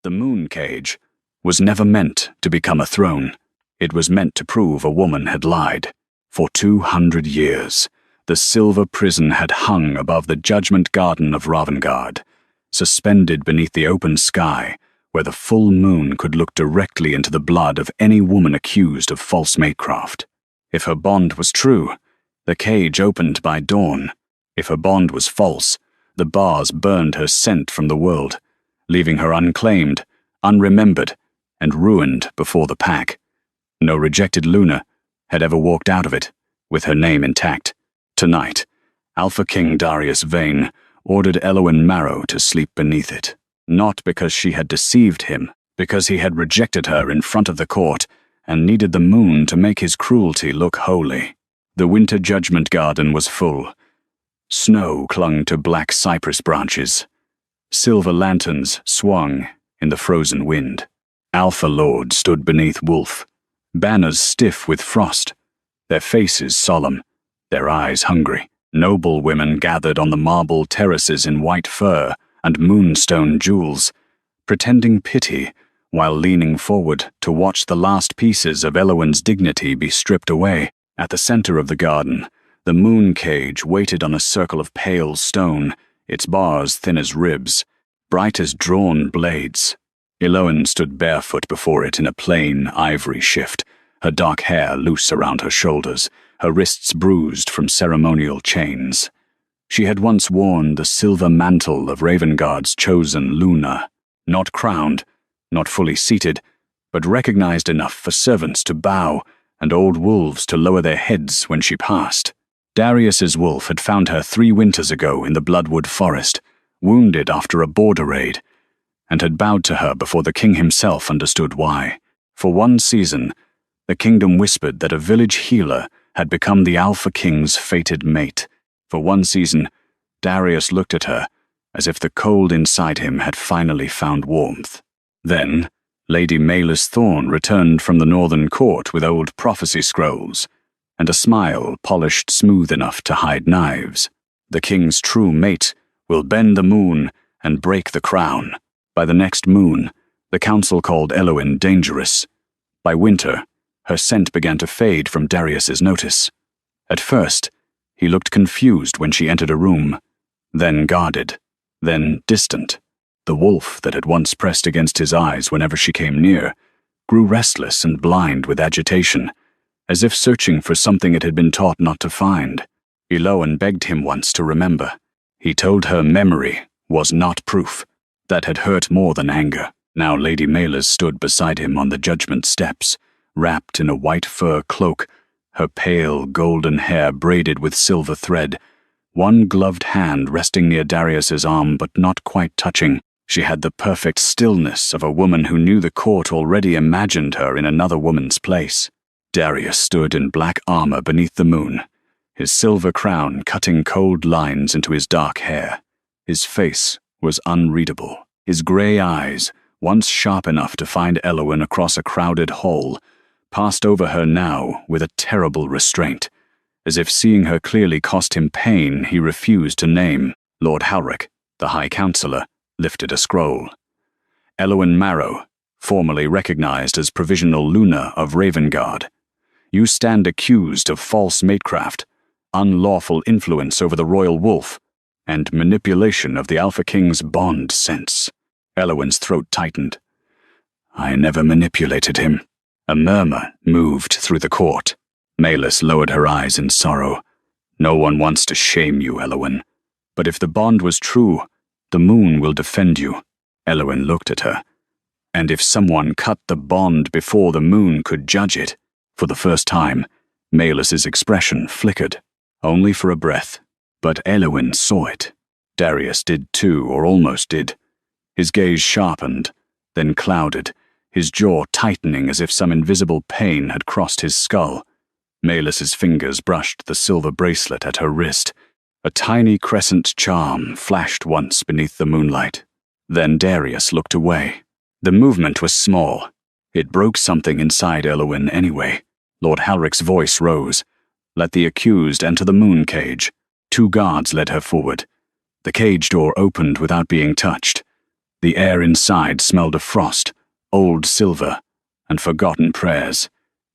The moon cage was never meant to become a throne. It was meant to prove a woman had lied. For 200 years, the silver prison had hung above the judgment garden of Ravengard, suspended beneath the open sky, where the full moon could look directly into the blood of any woman accused of false matecraft. If her bond was true, the cage opened by dawn. If her bond was false, the bars burned her scent from the world, leaving her unclaimed, unremembered, and ruined before the pack. No rejected Luna had ever walked out of it with her name intact. Tonight, Alpha King Darius Vayne ordered Elowen Marrow to sleep beneath it, not because she had deceived him, because he had rejected her in front of the court and needed the moon to make his cruelty look holy. The winter judgment garden was full. Snow clung to black cypress branches. Silver lanterns swung in the frozen wind. Alpha Lord stood beneath Wolf, banners stiff with frost, their faces solemn, their eyes hungry. Noble women gathered on the marble terraces in white fur and moonstone jewels, pretending pity while leaning forward to watch the last pieces of Elowen's dignity be stripped away. At the center of the garden, the moon cage waited on a circle of pale stone, its bars thin as ribs, bright as drawn blades. Elowen stood barefoot before it in a plain ivory shift, her dark hair loose around her shoulders, her wrists bruised from ceremonial chains. She had once worn the silver mantle of Ravengard's chosen Luna, not crowned, not fully seated, but recognized enough for servants to bow and old wolves to lower their heads when she passed. Darius's wolf had found her 3 winters ago in the Bloodwood Forest, wounded after a border raid, and had bowed to her before the king himself understood why. For one season, the kingdom whispered that a village healer had become the Alpha King's fated mate. For one season, Darius looked at her as if the cold inside him had finally found warmth. Then, Lady Maelys Thorne returned from the northern court with old prophecy scrolls, and a smile polished smooth enough to hide knives. The king's true mate will bend the moon and break the crown. By the next moon, the council called Elowen dangerous. By winter, her scent began to fade from Darius's notice. At first, he looked confused when she entered a room, then guarded, then distant. The wolf that had once pressed against his eyes whenever she came near grew restless and blind with agitation, as if searching for something it had been taught not to find. Elowen begged him once to remember. He told her memory was not proof. That had hurt more than anger. Now Lady Maelys stood beside him on the judgment steps, wrapped in a white fur cloak, her pale golden hair braided with silver thread, one gloved hand resting near Darius's arm but not quite touching. She had the perfect stillness of a woman who knew the court already imagined her in another woman's place. Darius stood in black armor beneath the moon, his silver crown cutting cold lines into his dark hair. His face was unreadable. His grey eyes, once sharp enough to find Elowen across a crowded hall, passed over her now with a terrible restraint. As if seeing her clearly cost him pain he refused to name. Lord Halric, the High Counselor, lifted a scroll. Elowen Marrow, formerly recognized as Provisional Luna of Ravengard. You stand accused of false matecraft, unlawful influence over the royal wolf, and manipulation of the Alpha King's bond sense. Elowen's throat tightened. I never manipulated him. A murmur moved through the court. Maelys lowered her eyes in sorrow. No one wants to shame you, Elowen. But if the bond was true, the moon will defend you. Elowen looked at her. And if someone cut the bond before the moon could judge it? For the first time, Maelys's expression flickered, only for a breath. But Elowen saw it. Darius did too, or almost did. His gaze sharpened, then clouded, his jaw tightening as if some invisible pain had crossed his skull. Maelys's fingers brushed the silver bracelet at her wrist. A tiny crescent charm flashed once beneath the moonlight. Then Darius looked away. The movement was small. It broke something inside Elowen anyway. Lord Halric's voice rose. Let the accused enter the moon cage. 2 guards led her forward. The cage door opened without being touched. The air inside smelled of frost, old silver, and forgotten prayers.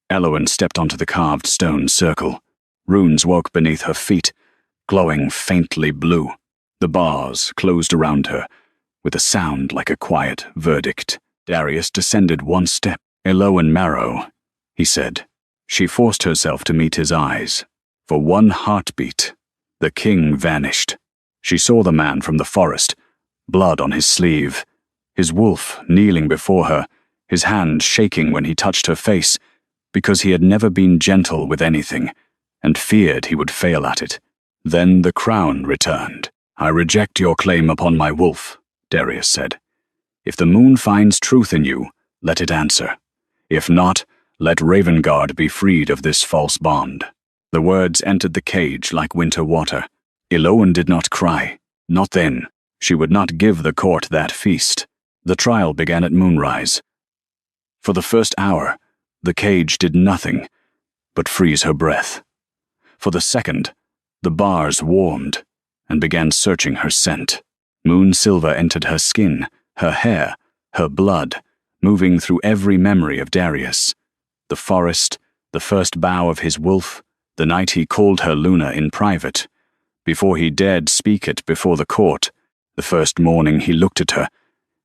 Elowen stepped onto the carved stone circle. Runes woke beneath her feet, glowing faintly blue. The bars closed around her, with a sound like a quiet verdict. Darius descended one step. "Elowen Marrow," he said. She forced herself to meet his eyes. For one heartbeat, the king vanished. She saw the man from the forest, blood on his sleeve, his wolf kneeling before her, his hand shaking when he touched her face, because he had never been gentle with anything, and feared he would fail at it. Then the crown returned. "I reject your claim upon my wolf," Darius said. "If the moon finds truth in you, let it answer. If not, let Ravengard be freed of this false bond." The words entered the cage like winter water. Elowen did not cry. Not then. She would not give the court that feast. The trial began at moonrise. For the first hour, the cage did nothing but freeze her breath. For the second, the bars warmed and began searching her scent. Moon silver entered her skin, her hair, her blood, moving through every memory of Darius. The forest, the first bow of his wolf, the night he called her Luna in private, before he dared speak it before the court, the first morning he looked at her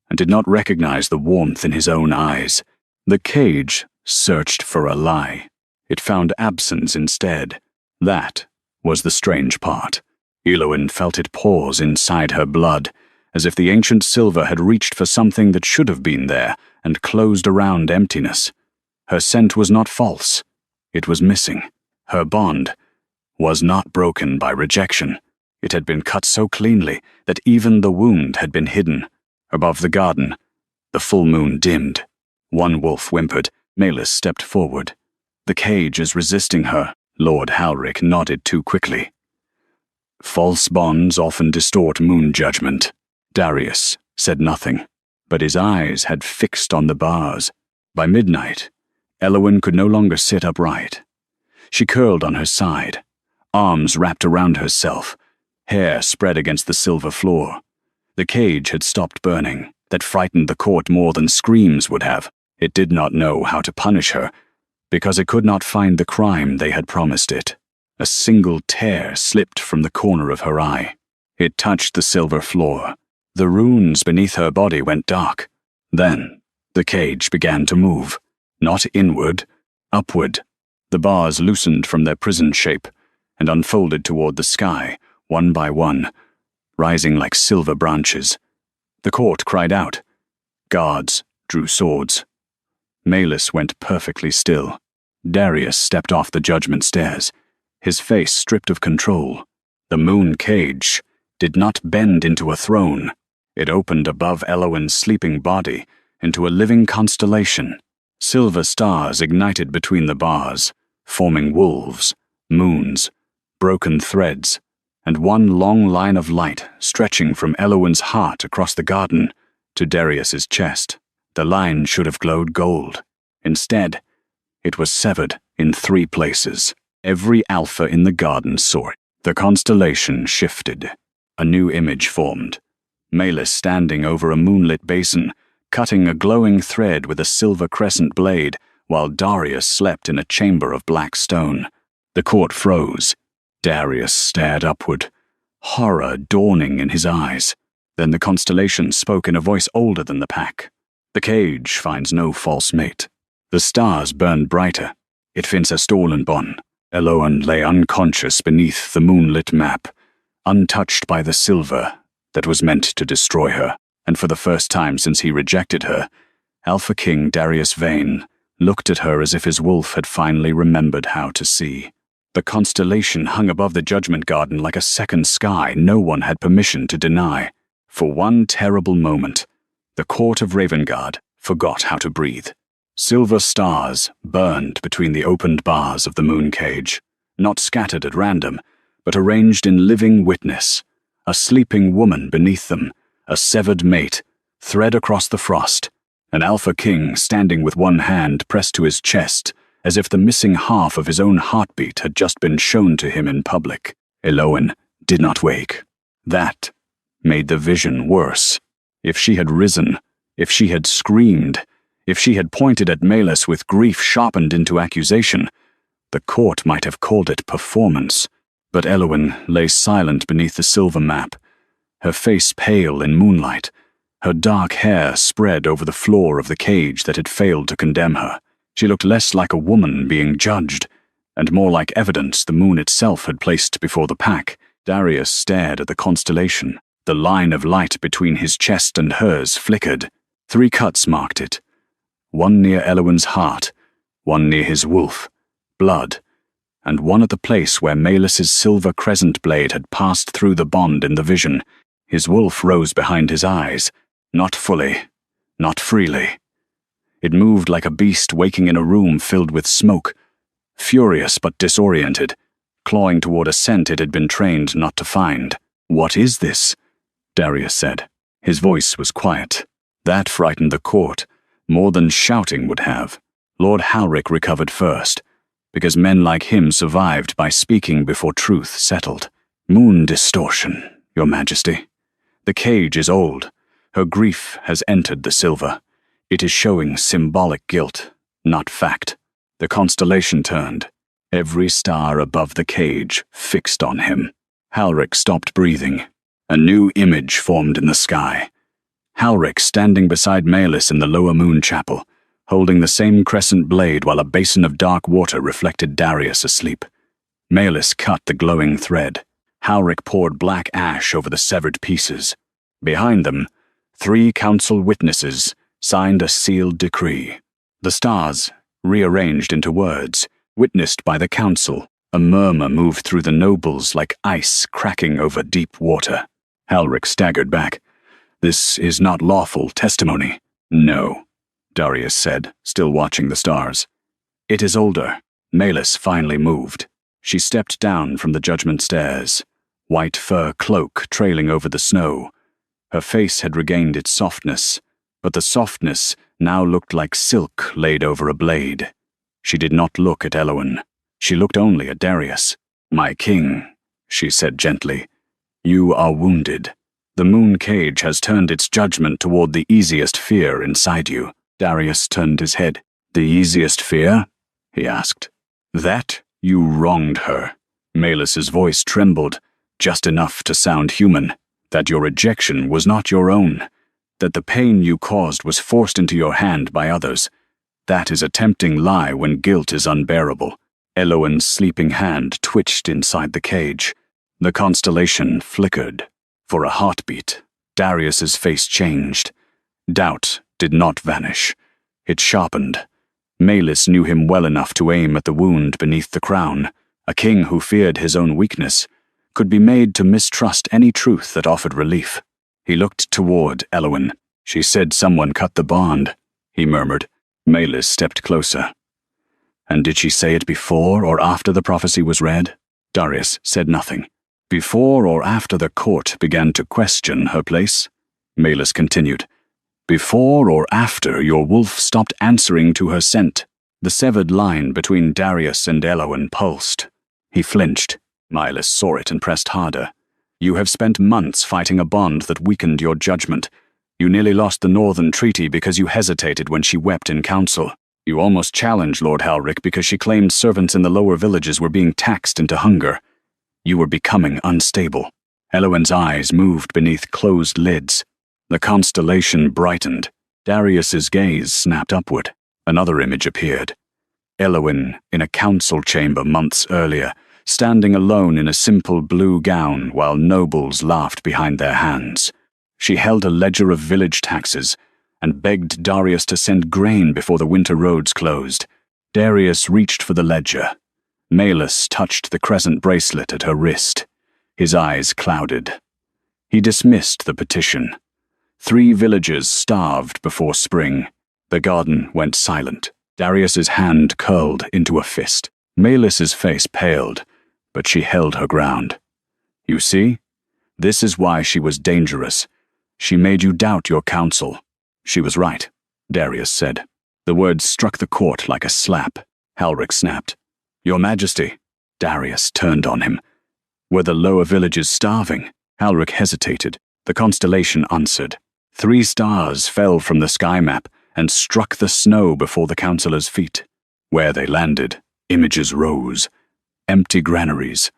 and did not recognize the warmth in his own eyes. The cage searched for a lie. It found absence instead. That was the strange part. Elowen felt it pause inside her blood, as if the ancient silver had reached for something that should have been there and closed around emptiness. Her scent was not false. It was missing. Her bond was not broken by rejection. It had been cut so cleanly that even the wound had been hidden. Above the garden, the full moon dimmed. One wolf whimpered. Malus stepped forward. "The cage is resisting her." Lord Halric nodded too quickly. "False bonds often distort moon judgment." Darius said nothing, but his eyes had fixed on the bars. By midnight, Elowen could no longer sit upright. She curled on her side, arms wrapped around herself, hair spread against the silver floor. The cage had stopped burning. That frightened the court more than screams would have. It did not know how to punish her, because it could not find the crime they had promised it. A single tear slipped from the corner of her eye. It touched the silver floor. The runes beneath her body went dark. Then the cage began to move, not inward, upward. The bars loosened from their prison shape and unfolded toward the sky, one by one, rising like silver branches. The court cried out. Guards drew swords. Malus went perfectly still. Darius stepped off the judgment stairs, his face stripped of control. The moon cage did not bend into a throne. It opened above Elowen's sleeping body into a living constellation. Silver stars ignited between the bars, forming wolves, moons, broken threads, and one long line of light stretching from Elowen's heart across the garden to Darius's chest. The line should have glowed gold. Instead, it was severed in 3 places. Every alpha in the garden saw it. The constellation shifted. A new image formed. Malus standing over a moonlit basin, cutting a glowing thread with a silver crescent blade, while Darius slept in a chamber of black stone. The court froze. Darius stared upward, horror dawning in his eyes. Then the constellation spoke in a voice older than the pack. "The cage finds no false mate." The stars burned brighter. It finds a stolen bon. Elowen lay unconscious beneath the moonlit map, untouched by the silver that was meant to destroy her. And for the first time since he rejected her, Alpha King Darius Vayne looked at her as if his wolf had finally remembered how to see. The constellation hung above the Judgment Garden like a second sky no one had permission to deny. For one terrible moment, the court of Ravengard forgot how to breathe. Silver stars burned between the opened bars of the moon cage, not scattered at random, but arranged in living witness. A sleeping woman beneath them, a severed mate, thread across the frost, an Alpha King standing with one hand pressed to his chest, as if the missing half of his own heartbeat had just been shown to him in public. Elowen did not wake. That made the vision worse. If she had risen, if she had screamed, if she had pointed at Melis with grief sharpened into accusation, the court might have called it performance. But Eowyn lay silent beneath the silver map, her face pale in moonlight, her dark hair spread over the floor of the cage that had failed to condemn her. She looked less like a woman being judged, and more like evidence the moon itself had placed before the pack. Darius stared at the constellation. The line of light between his chest and hers flickered. 3 cuts marked it. One near Eowyn's heart, one near his wolf, blood, and one at the place where Melis's silver crescent blade had passed through the bond in the vision. His wolf rose behind his eyes, not fully, not freely. It moved like a beast waking in a room filled with smoke, furious but disoriented, clawing toward a scent it had been trained not to find. "What is this?" Darius said. His voice was quiet. That frightened the court, more than shouting would have. Lord Halric recovered first, because men like him survived by speaking before truth settled. "Moon distortion, Your Majesty. The cage is old. Her grief has entered the silver. It is showing symbolic guilt, not fact." The constellation turned, every star above the cage fixed on him. Halric stopped breathing. A new image formed in the sky. Halric standing beside Melis in the lower moon chapel, holding the same crescent blade while a basin of dark water reflected Darius asleep. Melis cut the glowing thread. Halric poured black ash over the severed pieces. Behind them, 3 council witnesses signed a sealed decree. The stars, rearranged into words, witnessed by the council. A murmur moved through the nobles like ice cracking over deep water. Halric staggered back. "This is not lawful testimony." "No," Darius said, still watching the stars. "It is older." Melis finally moved. She stepped down from the judgment stairs, white fur cloak trailing over the snow. Her face had regained its softness, but the softness now looked like silk laid over a blade. She did not look at Eowyn. She looked only at Darius. "My king," she said gently, "you are wounded. The moon cage has turned its judgment toward the easiest fear inside you." Darius turned his head. "The easiest fear?" he asked. "That you wronged her." Melis's voice trembled, just enough to sound human. "That your rejection was not your own. That the pain you caused was forced into your hand by others. That is a tempting lie when guilt is unbearable." Eowyn's sleeping hand twitched inside the cage. The constellation flickered. For a heartbeat, Darius's face changed. Doubt did not vanish. It sharpened. Melis knew him well enough to aim at the wound beneath the crown. A king who feared his own weakness could be made to mistrust any truth that offered relief. He looked toward Eowyn. "She said someone cut the bond," he murmured. Melis stepped closer. "And did she say it before or after the prophecy was read?" Darius said nothing. "Before or after the court began to question her place?" Melis continued. "Before or after your wolf stopped answering to her scent?" The severed line between Darius and Eowyn pulsed. He flinched. Melis saw it and pressed harder. "You have spent months fighting a bond that weakened your judgment. You nearly lost the Northern Treaty because you hesitated when she wept in council. You almost challenged Lord Halric because she claimed servants in the lower villages were being taxed into hunger. You were becoming unstable." Eowyn's eyes moved beneath closed lids. The constellation brightened. Darius's gaze snapped upward. Another image appeared. Eowyn in a council chamber months earlier, standing alone in a simple blue gown while nobles laughed behind their hands. She held a ledger of village taxes and begged Darius to send grain before the winter roads closed. Darius reached for the ledger. Melis touched the crescent bracelet at her wrist. His eyes clouded. He dismissed the petition. 3 villagers starved before spring. The garden went silent. Darius's hand curled into a fist. Melis's face paled, but she held her ground. "You see? This is why she was dangerous. She made you doubt your counsel." "She was right," Darius said. The words struck the court like a slap. Halric snapped. "Your Majesty." Darius turned on him. "Were the lower villages starving?" Halric hesitated. The constellation answered. 3 stars fell from the sky map and struck the snow before the councillors' feet. Where they landed, images rose. Empty granaries,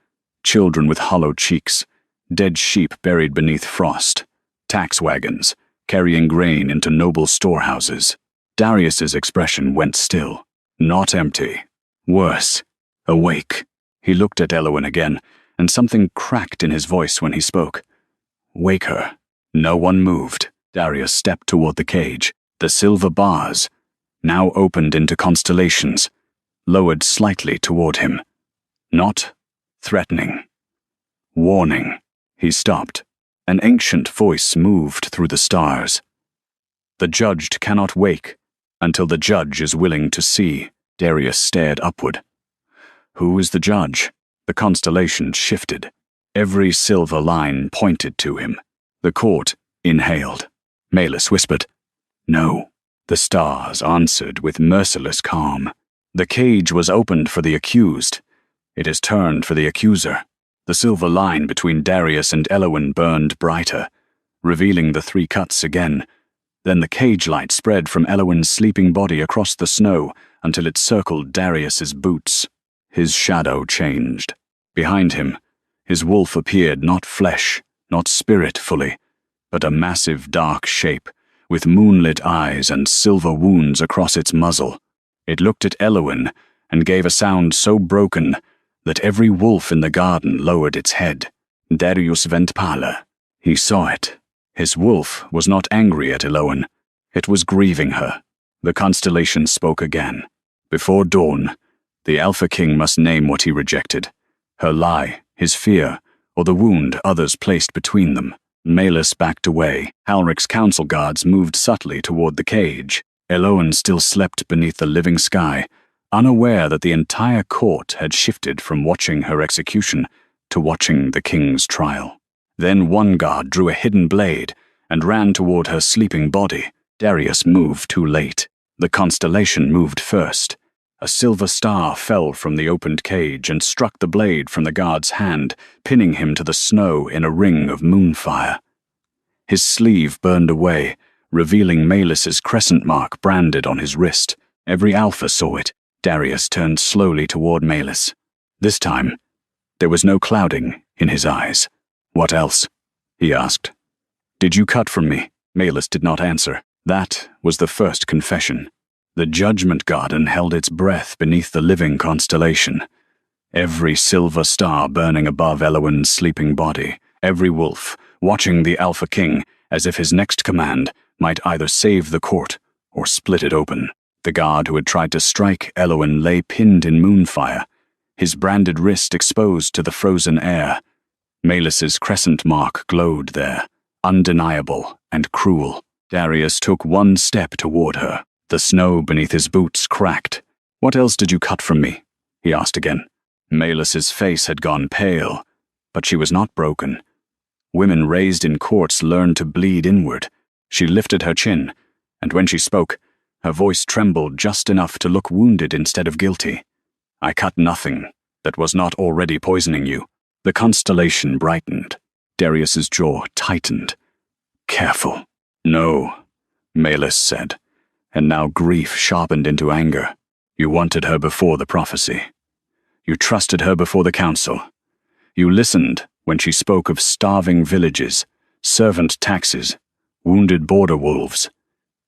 children with hollow cheeks, dead sheep buried beneath frost, tax wagons carrying grain into noble storehouses. Darius's expression went still, not empty. Worse, awake. He looked at Elowen again, and something cracked in his voice when he spoke. Wake her. No one moved. Darius stepped toward the cage. The silver bars, now opened into constellations, lowered slightly toward him. Not threatening. Warning. He stopped. An ancient voice moved through the stars. The judged cannot wake until the judge is willing to see. Darius stared upward. Who is the judge? The constellation shifted. Every silver line pointed to him. The court inhaled. Malus whispered, "No." The stars answered with merciless calm. The cage was opened for the accused. It is turned for the accuser. The silver line between Darius and Elowen burned brighter, revealing the 3 cuts again. Then the cage light spread from Elowen's sleeping body across the snow until it circled Darius's boots. His shadow changed. Behind him, his wolf appeared not flesh, not spirit fully, but a massive dark shape, with moonlit eyes and silver wounds across its muzzle. It looked at Elowen and gave a sound so broken that every wolf in the garden lowered its head. Darius Ventpala. He saw it. His wolf was not angry at Elowen. It was grieving her. The constellation spoke again. Before dawn, the Alpha King must name what he rejected. Her lie, his fear, or the wound others placed between them. Malus backed away. Halric's council guards moved subtly toward the cage. Elowen still slept beneath the living sky, unaware that the entire court had shifted from watching her execution to watching the king's trial. Then one guard drew a hidden blade and ran toward her sleeping body. Darius moved too late. The constellation moved first. A silver star fell from the opened cage and struck the blade from the guard's hand, pinning him to the snow in a ring of moonfire. His sleeve burned away, revealing Malus's crescent mark branded on his wrist. Every Alpha saw it. Darius turned slowly toward Malus. This time, there was no clouding in his eyes. "What else?" he asked. "Did you cut from me?" Malus did not answer. That was the first confession. The Judgment Garden held its breath beneath the living constellation. Every silver star burning above Elowen's sleeping body. Every wolf watching the Alpha King as if his next command might either save the court or split it open. The guard who had tried to strike Elowen lay pinned in moonfire, his branded wrist exposed to the frozen air. Malus's crescent mark glowed there, undeniable and cruel. Darius took one step toward her. The snow beneath his boots cracked. "What else did you cut from me?" he asked again. Malus's face had gone pale, but she was not broken. Women raised in courts learned to bleed inward. She lifted her chin, and when she spoke, her voice trembled just enough to look wounded instead of guilty. "I cut nothing that was not already poisoning you." The constellation brightened. Darius's jaw tightened. "Careful." "No," Malus said, and now grief sharpened into anger. "You wanted her before the prophecy. You trusted her before the council. You listened when she spoke of starving villages, servant taxes, wounded border wolves.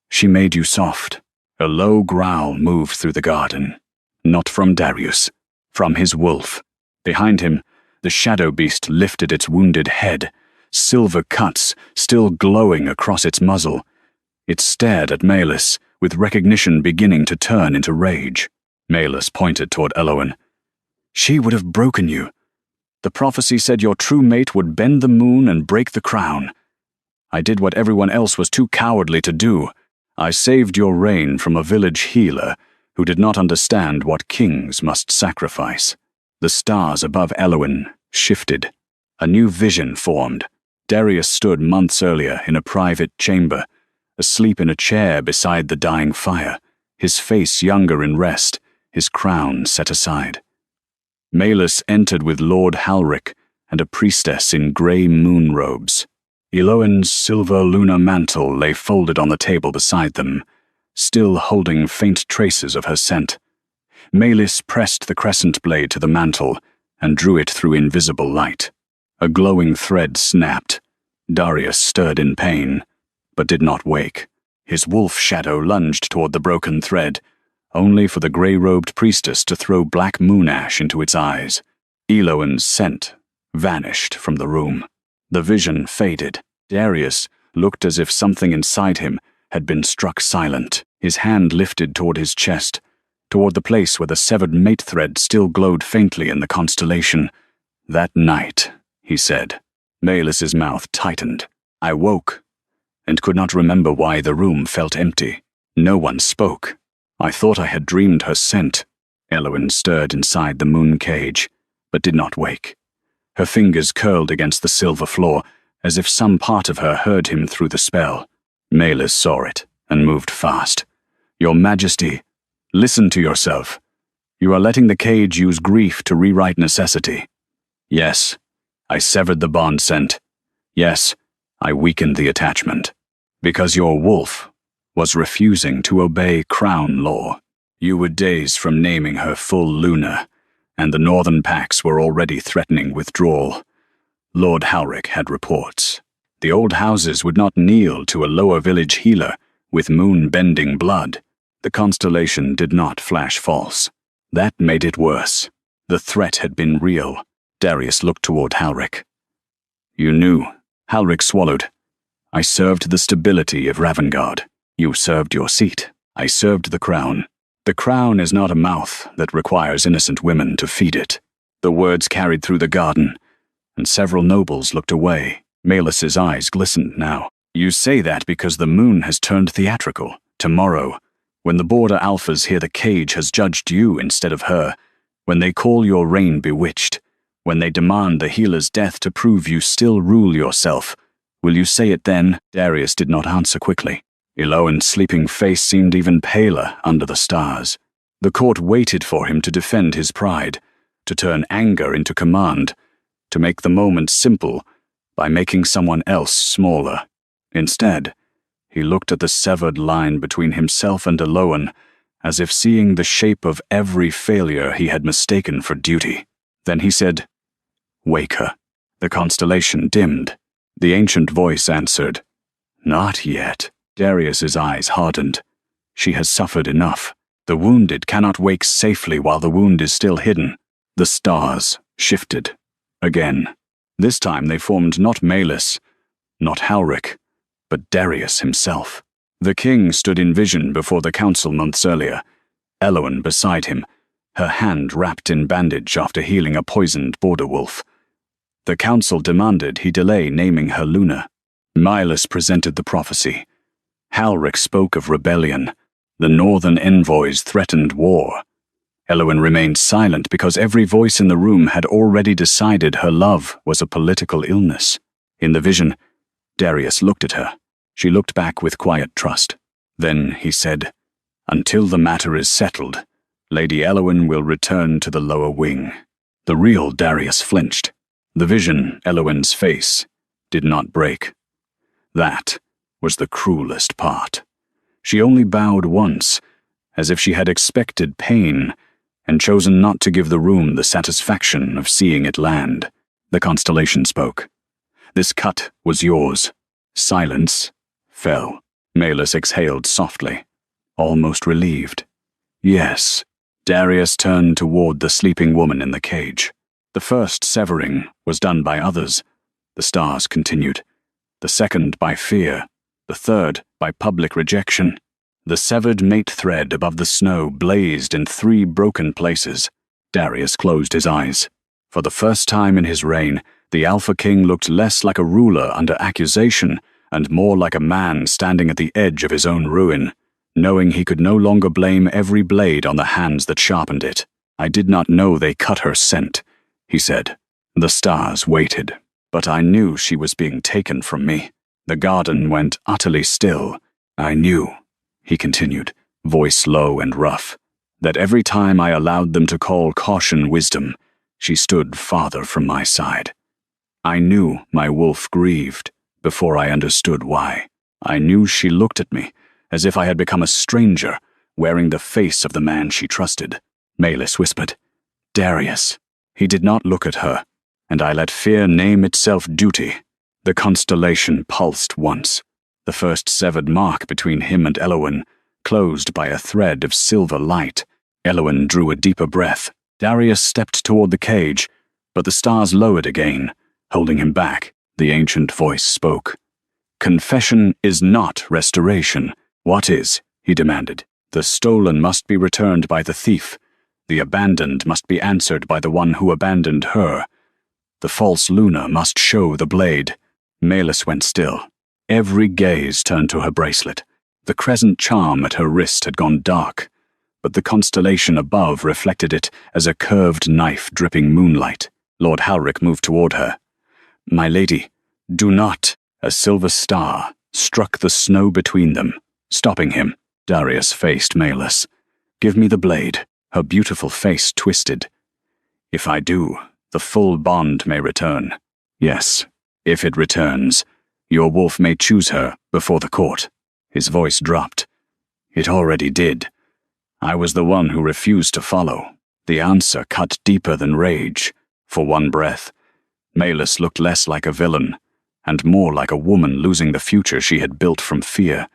She made you soft." A low growl moved through the garden. Not from Darius, from his wolf. Behind him, the shadow beast lifted its wounded head, silver cuts still glowing across its muzzle. It stared at Malus, with recognition beginning to turn into rage. Malus pointed toward Elowen. "She would have broken you. The prophecy said your true mate would bend the moon and break the crown. I did what everyone else was too cowardly to do. I saved your reign from a village healer who did not understand what kings must sacrifice." The stars above Elowen shifted. A new vision formed. Darius stood months earlier in a private chamber, asleep in a chair beside the dying fire, his face younger in rest, his crown set aside. Malus entered with Lord Halric and a priestess in grey moon robes. Eloin's silver lunar mantle lay folded on the table beside them, still holding faint traces of her scent. Melis pressed the crescent blade to the mantle and drew it through invisible light. A glowing thread snapped. Darius stirred in pain, but did not wake. His wolf shadow lunged toward the broken thread, only for the grey-robed priestess to throw black moon ash into its eyes. Eloin's scent vanished from the room. The vision faded. Darius looked as if something inside him had been struck silent. His hand lifted toward his chest, toward the place where the severed mate thread still glowed faintly in the constellation. "That night," he said. Melis's mouth tightened. "I woke, and could not remember why the room felt empty. No one spoke. I thought I had dreamed her scent." Eloin stirred inside the moon cage, but did not wake. Her fingers curled against the silver floor, as if some part of her heard him through the spell. Melis saw it, and moved fast. "Your Majesty, listen to yourself. You are letting the cage use grief to rewrite necessity. Yes, I severed the bond scent. Yes, I weakened the attachment. Because your wolf was refusing to obey crown law. You were days from naming her full Luna, and the northern packs were already threatening withdrawal. Lord Halric had reports. The old houses would not kneel to a lower village healer with moon-bending blood. The constellation did not flash false. That made it worse. The threat had been real." Darius looked toward Halric. "You knew." Halric swallowed. "I served the stability of Ravengard. You served your seat. I served the crown. The crown is not a mouth that requires innocent women to feed it." The words carried through the garden, and several nobles looked away. Melis's eyes glistened now. "You say that because the moon has turned theatrical. Tomorrow, when the border alphas hear the cage has judged you instead of her, when they call your reign bewitched, when they demand the healer's death to prove you still rule yourself, will you say it then?" Darius did not answer quickly. Eloin's sleeping face seemed even paler under the stars. The court waited for him to defend his pride, to turn anger into command, to make the moment simple by making someone else smaller. Instead, he looked at the severed line between himself and Eloin, as if seeing the shape of every failure he had mistaken for duty. Then he said, "Wake her." The constellation dimmed. The ancient voice answered, "Not yet." Darius's eyes hardened. She has suffered enough. The wounded cannot wake safely while the wound is still hidden. The stars shifted. Again. This time they formed not Melis, not Halric, but Darius himself. The king stood in vision before the council months earlier, Eloin beside him, her hand wrapped in bandage after healing a poisoned border wolf. The council demanded he delay naming her Luna. Melis presented the prophecy. Halric spoke of rebellion. The northern envoys threatened war. Eloin remained silent because every voice in the room had already decided her love was a political illness. In the vision, Darius looked at her. She looked back with quiet trust. Then he said, "Until the matter is settled, Lady Eloin will return to the lower wing." The real Darius flinched. The vision, Eloin's face, did not break. That was the cruelest part. She only bowed once, as if she had expected pain, and chosen not to give the room the satisfaction of seeing it land. The constellation spoke. "This cut was yours." Silence fell. Melis exhaled softly, almost relieved. "Yes." Darius turned toward the sleeping woman in the cage. "The first severing was done by others," the stars continued. "The second by fear. The third by public rejection." The severed mate thread above the snow blazed in 3 broken places. Darius closed his eyes. For the first time in his reign, the Alpha King looked less like a ruler under accusation and more like a man standing at the edge of his own ruin, knowing he could no longer blame every blade on the hands that sharpened it. "I did not know they cut her scent," he said. "The stars waited, but I knew she was being taken from me." The garden went utterly still. "I knew," he continued, voice low and rough, "that every time I allowed them to call caution wisdom, she stood farther from my side. I knew my wolf grieved, before I understood why. I knew she looked at me, as if I had become a stranger, wearing the face of the man she trusted. Maelys whispered, "Darius." He did not look at her, and I let fear name itself duty. The constellation pulsed once, the first severed mark between him and Elowen, closed by a thread of silver light. Elowen drew a deeper breath. Darius stepped toward the cage, but the stars lowered again, holding him back. The ancient voice spoke. "Confession is not restoration." "What is?" he demanded. "The stolen must be returned by the thief. The abandoned must be answered by the one who abandoned her. The false Luna must show the blade." Maelys went still. Every gaze turned to her bracelet. The crescent charm at her wrist had gone dark, but the constellation above reflected it as a curved knife dripping moonlight. Lord Halric moved toward her. "My lady, do not." A silver star struck the snow between them, stopping him. Darius faced Maelys. "Give me the blade." Her beautiful face twisted. "If I do, the full bond may return." "Yes, if it returns, your wolf may choose her before the court." His voice dropped. "It already did. I was the one who refused to follow." The answer cut deeper than rage. For one breath, Maelys looked less like a villain, and more like a woman losing the future she had built from fear.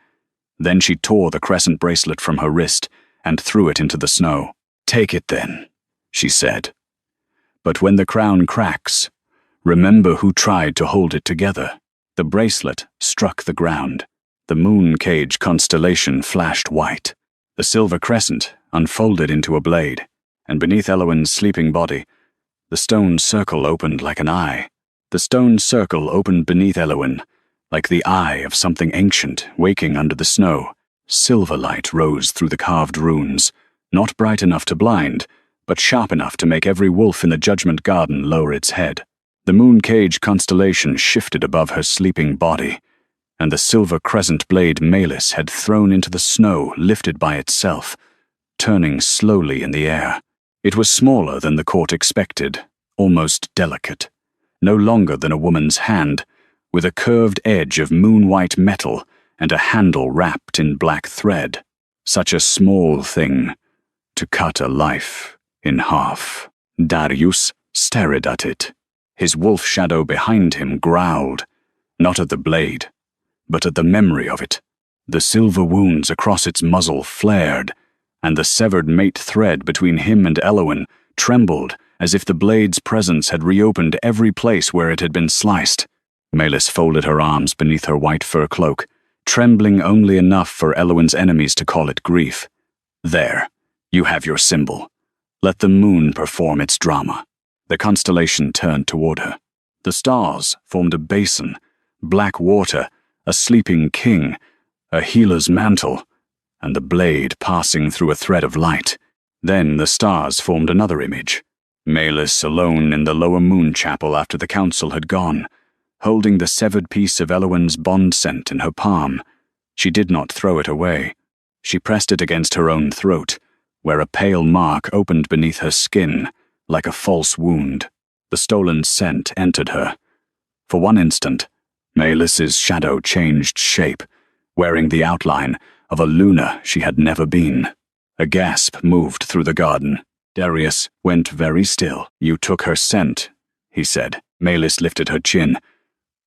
Then she tore the crescent bracelet from her wrist and threw it into the snow. "Take it then," she said. "But when the crown cracks, remember who tried to hold it together." The bracelet struck the ground. The moon cage constellation flashed white. The silver crescent unfolded into a blade, and beneath Elowen's sleeping body, the stone circle opened like an eye. The stone circle opened beneath Elowen, like the eye of something ancient waking under the snow. Silver light rose through the carved runes, not bright enough to blind, but sharp enough to make every wolf in the Judgment Garden lower its head. The moon cage constellation shifted above her sleeping body, and the silver crescent blade Maelys had thrown into the snow lifted by itself, turning slowly in the air. It was smaller than the court expected, almost delicate, no longer than a woman's hand, with a curved edge of moon-white metal and a handle wrapped in black thread. Such a small thing, to cut a life in half. Darius stared at it. His wolf shadow behind him growled, not at the blade, but at the memory of it. The silver wounds across its muzzle flared, and the severed mate thread between him and Elowen trembled as if the blade's presence had reopened every place where it had been sliced. Maelys folded her arms beneath her white fur cloak, trembling only enough for Elowen's enemies to call it grief. "There, you have your symbol. Let the moon perform its drama." The constellation turned toward her. The stars formed a basin, black water, a sleeping king, a healer's mantle, and the blade passing through a thread of light. Then the stars formed another image. Maelys alone in the lower moon chapel after the council had gone, holding the severed piece of Elowen's bond scent in her palm. She did not throw it away. She pressed it against her own throat, where a pale mark opened beneath her skin, like a false wound. The stolen scent entered her. For one instant, Maelys's shadow changed shape, wearing the outline of a Luna she had never been. A gasp moved through the garden. Darius went very still. "You took her scent," he said. Maelys lifted her chin.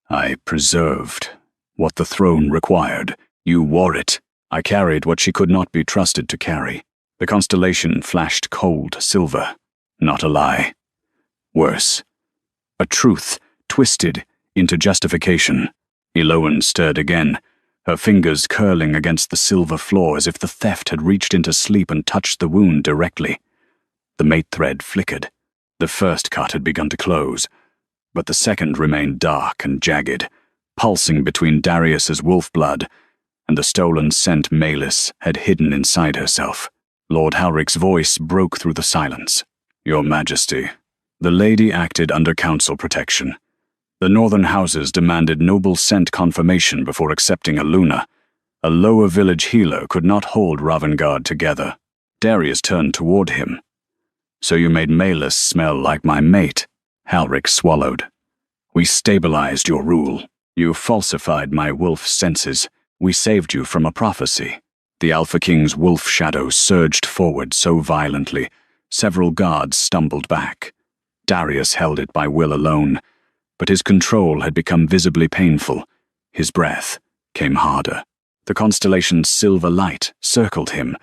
"I preserved what the throne required. You wore it. I carried what she could not be trusted to carry." The constellation flashed cold silver. Not a lie. Worse. A truth twisted into justification. Elowen stirred again, her fingers curling against the silver floor as if the theft had reached into sleep and touched the wound directly. The mate thread flickered. The first cut had begun to close, but the second remained dark and jagged, pulsing between Darius's wolf blood and the stolen scent Maelys had hidden inside herself. Lord Halric's voice broke through the silence. "Your Majesty, the lady acted under council protection. The northern houses demanded noble scent confirmation before accepting a Luna. A lower village healer could not hold Ravengard together." Darius turned toward him. "So you made Maelys smell like my mate?" Halric swallowed. "We stabilized your rule. You falsified my wolf senses. We saved you from a prophecy." The Alpha King's wolf shadow surged forward so violently, several guards stumbled back. Darius held it by will alone, but his control had become visibly painful. His breath came harder. The constellation's silver light circled him,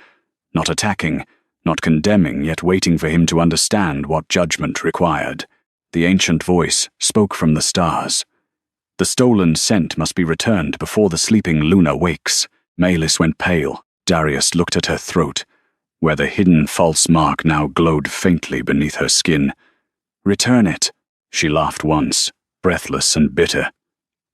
not attacking, not condemning, yet waiting for him to understand what judgment required. The ancient voice spoke from the stars. The stolen scent must be returned before the sleeping Luna wakes. Maelys went pale. Darius looked at her throat, where the hidden false mark now glowed faintly beneath her skin. "Return it." She laughed once, breathless and bitter.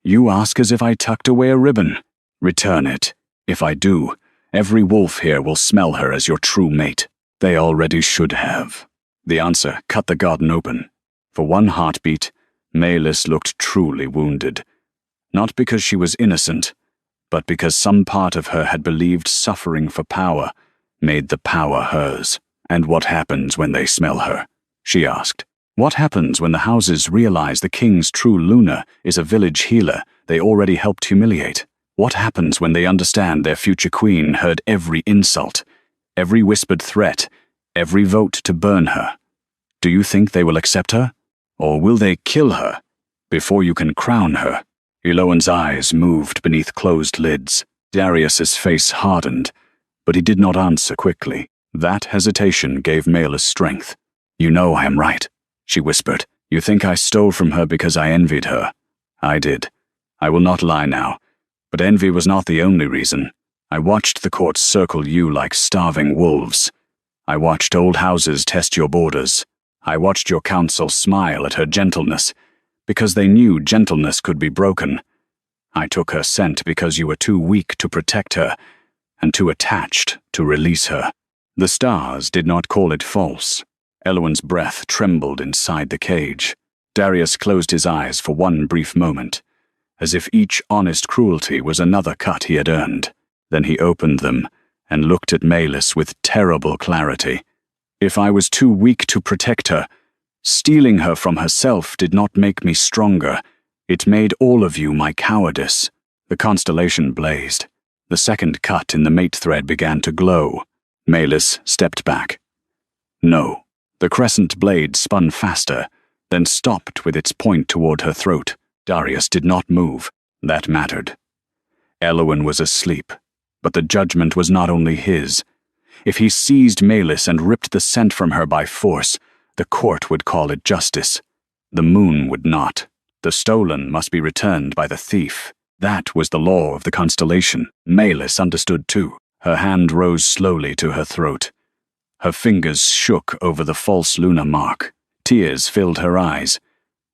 "You ask as if I tucked away a ribbon. Return it. If I do, every wolf here will smell her as your true mate. They already should have." The answer cut the garden open. For one heartbeat, Maelys looked truly wounded. Not because she was innocent, but because some part of her had believed suffering for power made the power hers. "And what happens when they smell her?" she asked. "What happens when the houses realize the king's true Luna is a village healer they already helped humiliate? What happens when they understand their future queen heard every insult, every whispered threat, every vote to burn her? Do you think they will accept her? Or will they kill her before you can crown her?" Eloan's eyes moved beneath closed lids. Darius's face hardened, but he did not answer quickly. That hesitation gave Maelys strength. "You know I am right," she whispered. "You think I stole from her because I envied her. I did. I will not lie now. But envy was not the only reason. I watched the courts circle you like starving wolves. I watched old houses test your borders. I watched your council smile at her gentleness, because they knew gentleness could be broken. I took her scent because you were too weak to protect her, and too attached to release her." The stars did not call it false. Eloan's breath trembled inside the cage. Darius closed his eyes for one brief moment, as if each honest cruelty was another cut he had earned. Then he opened them and looked at Maelys with terrible clarity. "If I was too weak to protect her, stealing her from herself did not make me stronger. It made all of you my cowardice." The constellation blazed. The second cut in the mate thread began to glow. Maelys stepped back. "No." The crescent blade spun faster, then stopped with its point toward her throat. Darius did not move. That mattered. Eloan was asleep, but the judgment was not only his. If he seized Maelys and ripped the scent from her by force, the court would call it justice. The moon would not. The stolen must be returned by the thief. That was the law of the constellation. Maelys understood too. Her hand rose slowly to her throat. Her fingers shook over the false lunar mark. Tears filled her eyes,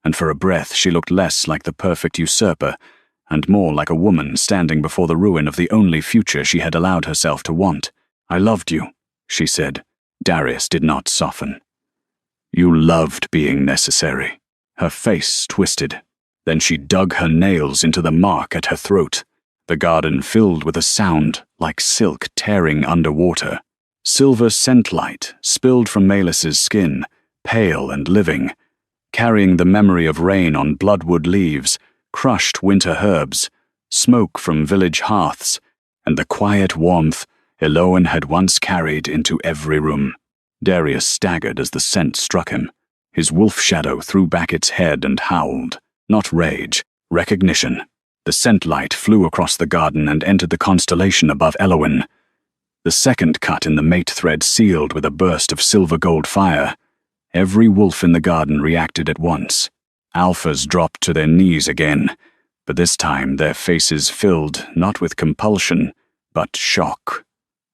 and for a breath she looked less like the perfect usurper and more like a woman standing before the ruin of the only future she had allowed herself to want. "I loved you," she said. Darius did not soften. "You loved being necessary." Her face twisted. Then she dug her nails into the mark at her throat. The garden filled with a sound like silk tearing underwater. Silver scent light spilled from Maelys's skin, pale and living, carrying the memory of rain on bloodwood leaves, crushed winter herbs, smoke from village hearths, and the quiet warmth Eloan had once carried into every room. Darius staggered as the scent struck him. His wolf shadow threw back its head and howled. Not rage, recognition. The scent light flew across the garden and entered the constellation above Eloan. The second cut in the mate thread sealed with a burst of silver-gold fire. Every wolf in the garden reacted at once. Alphas dropped to their knees again, but this time their faces filled not with compulsion, but shock.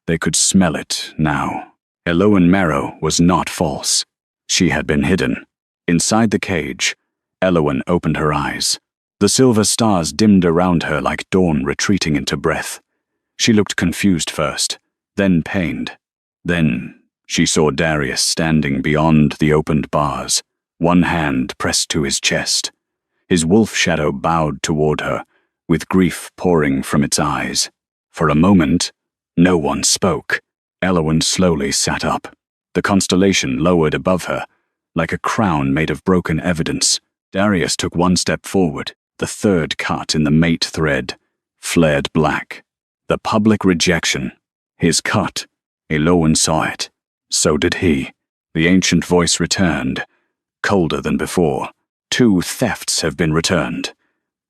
They could smell it now. Eloan Marrow was not false. She had been hidden. Inside the cage, Eloan opened her eyes. The silver stars dimmed around her like dawn retreating into breath. She looked confused first, then pained. Then she saw Darius standing beyond the opened bars, one hand pressed to his chest. His wolf shadow bowed toward her, with grief pouring from its eyes. For a moment, no one spoke. Eloan slowly sat up. The constellation lowered above her, like a crown made of broken evidence. Darius took one step forward. The third cut in the mate thread flared black. The public rejection. His cut. Elowen saw it. So did he. The ancient voice returned, colder than before. 2 thefts have been returned.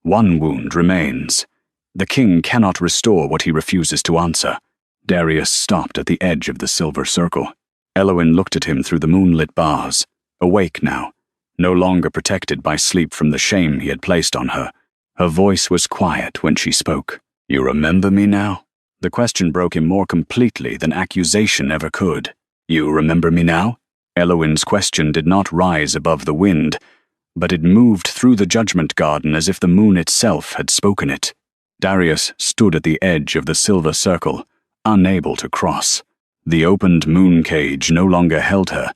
1 wound remains. The king cannot restore what he refuses to answer. Darius stopped at the edge of the silver circle. Elowen looked at him through the moonlit bars, awake now, no longer protected by sleep from the shame he had placed on her. Her voice was quiet when she spoke. "You remember me now?" The question broke him more completely than accusation ever could. "You remember me now?" Elowen's question did not rise above the wind, but it moved through the judgment garden as if the moon itself had spoken it. Darius stood at the edge of the silver circle, unable to cross. The opened moon cage no longer held her,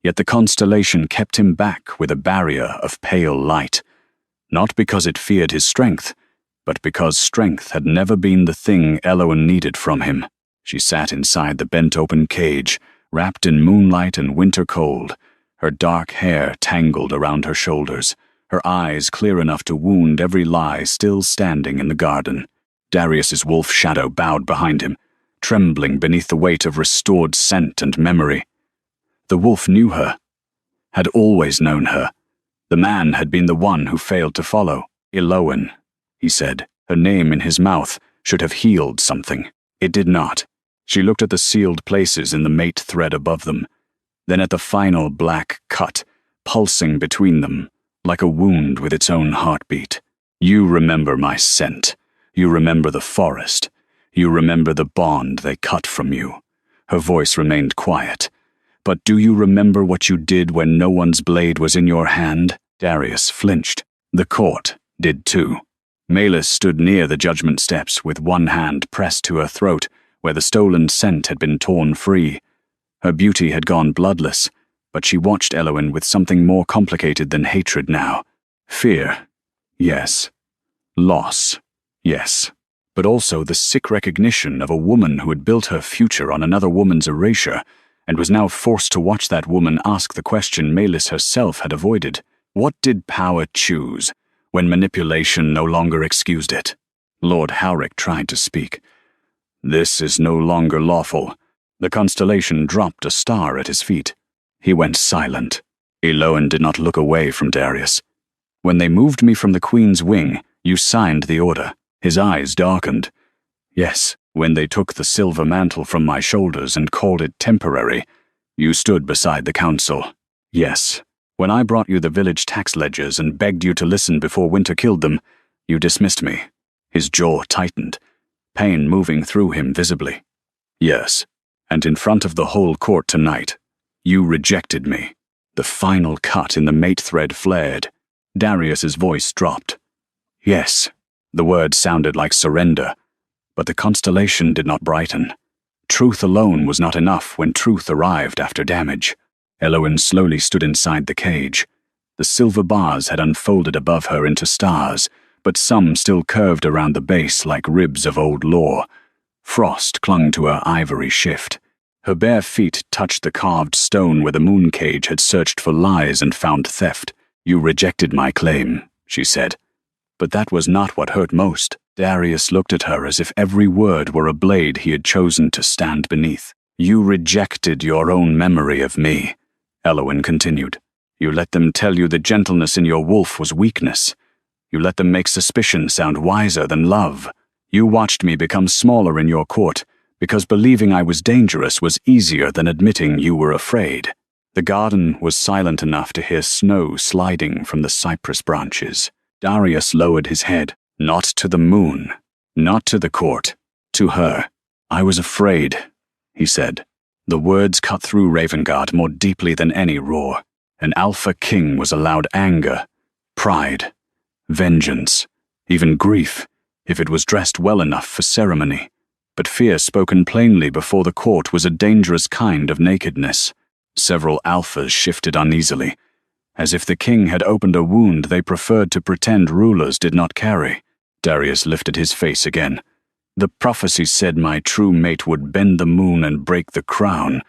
yet the constellation kept him back with a barrier of pale light. Not because it feared his strength, but because strength had never been the thing Elowen needed from him. She sat inside the bent-open cage, wrapped in moonlight and winter cold, her dark hair tangled around her shoulders, her eyes clear enough to wound every lie still standing in the garden. Darius's wolf shadow bowed behind him, trembling beneath the weight of restored scent and memory. The wolf knew her, had always known her. The man had been the one who failed to follow. Elowen, he said. Her name in his mouth should have healed something. It did not. She looked at the sealed places in the mate thread above them, then at the final black cut, pulsing between them, like a wound with its own heartbeat. "You remember my scent. You remember the forest. You remember the bond they cut from you." Her voice remained quiet. "But do you remember what you did when no one's blade was in your hand?" Darius flinched. The court did too. Melis stood near the judgment steps with one hand pressed to her throat, where the stolen scent had been torn free. Her beauty had gone bloodless, but she watched Elowen with something more complicated than hatred now. Fear, yes. Loss, yes. But also the sick recognition of a woman who had built her future on another woman's erasure, and was now forced to watch that woman ask the question Melis herself had avoided. What did power choose, when manipulation no longer excused it? Lord Howrick tried to speak. "This is no longer lawful." The constellation dropped a star at his feet. He went silent. Elowen did not look away from Darius. "When they moved me from the Queen's wing, you signed the order." His eyes darkened. "Yes, when they took the silver mantle from my shoulders and called it temporary, you stood beside the council." "Yes. When I brought you the village tax ledgers and begged you to listen before winter killed them, you dismissed me." His jaw tightened, pain moving through him visibly. "Yes, and in front of the whole court tonight, you rejected me." The final cut in the mate thread flared. Darius's voice dropped. "Yes." The word sounded like surrender, but the constellation did not brighten. Truth alone was not enough when truth arrived after damage. Elowen slowly stood inside the cage. The silver bars had unfolded above her into stars, but some still curved around the base like ribs of old lore. Frost clung to her ivory shift. Her bare feet touched the carved stone where the moon cage had searched for lies and found theft. "You rejected my claim," she said. But that was not what hurt most. Darius looked at her as if every word were a blade he had chosen to stand beneath. "You rejected your own memory of me," Elowen continued. "You let them tell you the gentleness in your wolf was weakness. You let them make suspicion sound wiser than love. You watched me become smaller in your court, because believing I was dangerous was easier than admitting you were afraid." The garden was silent enough to hear snow sliding from the cypress branches. Darius lowered his head. "Not to the moon, not to the court, to her." "I was afraid," he said. The words cut through Ravengard more deeply than any roar. An alpha king was allowed anger, pride, vengeance, even grief, if it was dressed well enough for ceremony. But fear spoken plainly before the court was a dangerous kind of nakedness. Several alphas shifted uneasily, as if the king had opened a wound they preferred to pretend rulers did not carry. Darius lifted his face again. "The prophecy said my true mate would bend the moon and break the crown.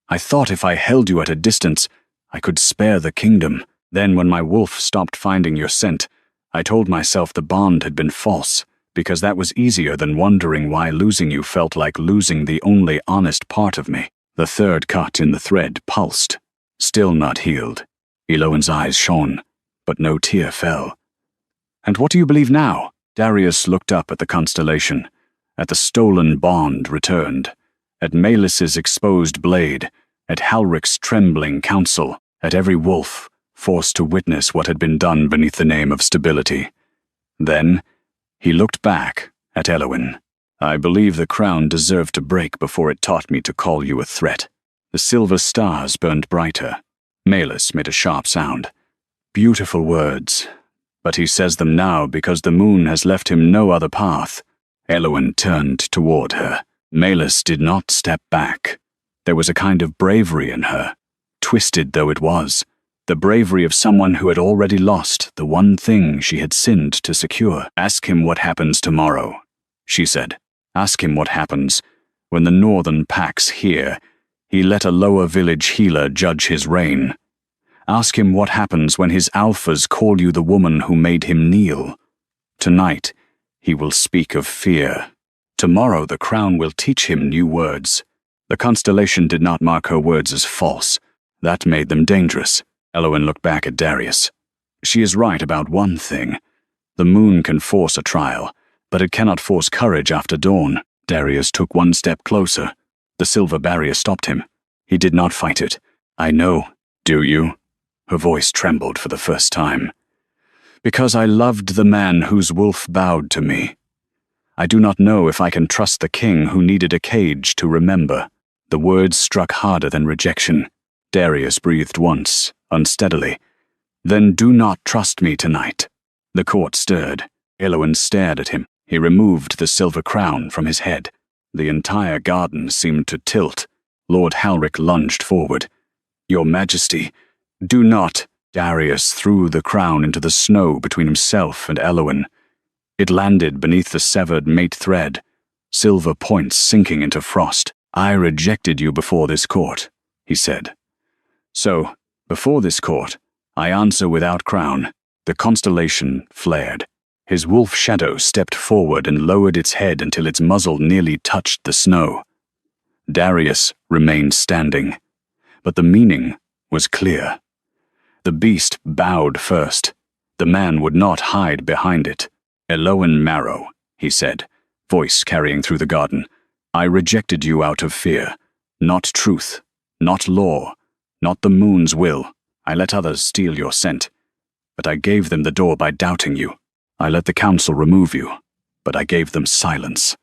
I thought if I held you at a distance, I could spare the kingdom. Then when my wolf stopped finding your scent, I told myself the bond had been false, because that was easier than wondering why losing you felt like losing the only honest part of me. The third cut in the thread pulsed, still not healed. Elowen's eyes shone, but no tear fell. "And what do you believe now?" Darius looked up at the constellation, at the stolen bond returned, at Melis's exposed blade, at Halric's trembling counsel, at every wolf forced to witness what had been done beneath the name of stability. Then he looked back at Elowen. "I believe the crown deserved to break before it taught me to call you a threat." The silver stars burned brighter. Melis made a sharp sound. "Beautiful words, but he says them now because the moon has left him no other path." Elowen turned toward her. Melis did not step back. There was a kind of bravery in her, twisted though it was, the bravery of someone who had already lost the one thing she had sinned to secure. "Ask him what happens tomorrow," she said. "Ask him what happens when the northern packs hear he let a lower village healer judge his reign. Ask him what happens when his alphas call you the woman who made him kneel. Tonight, he will speak of fear. Tomorrow the crown will teach him new words." The constellation did not mark her words as false. That made them dangerous. Elowen looked back at Darius. "She is right about one thing. The moon can force a trial, but it cannot force courage after dawn." Darius took one step closer. The silver barrier stopped him. He did not fight it. "I know, do you?" Her voice trembled for the first time. "Because I loved the man whose wolf bowed to me. I do not know if I can trust the king who needed a cage to remember." The words struck harder than rejection. Darius breathed once, unsteadily. "Then do not trust me tonight." The court stirred. Elowen stared at him. He removed the silver crown from his head. The entire garden seemed to tilt. Lord Halric lunged forward. "Your Majesty, do not." Darius threw the crown into the snow between himself and Elowen. It landed beneath the severed mate thread, silver points sinking into frost. "I rejected you before this court," he said. "So, before this court, I answer without crown." The constellation flared. His wolf shadow stepped forward and lowered its head until its muzzle nearly touched the snow. Darius remained standing, but the meaning was clear. The beast bowed first. The man would not hide behind it. "Elowen Marrow," he said, voice carrying through the garden, "I rejected you out of fear. Not truth, not law, not the moon's will. I let others steal your scent, but I gave them the door by doubting you. I let the council remove you, but I gave them silence.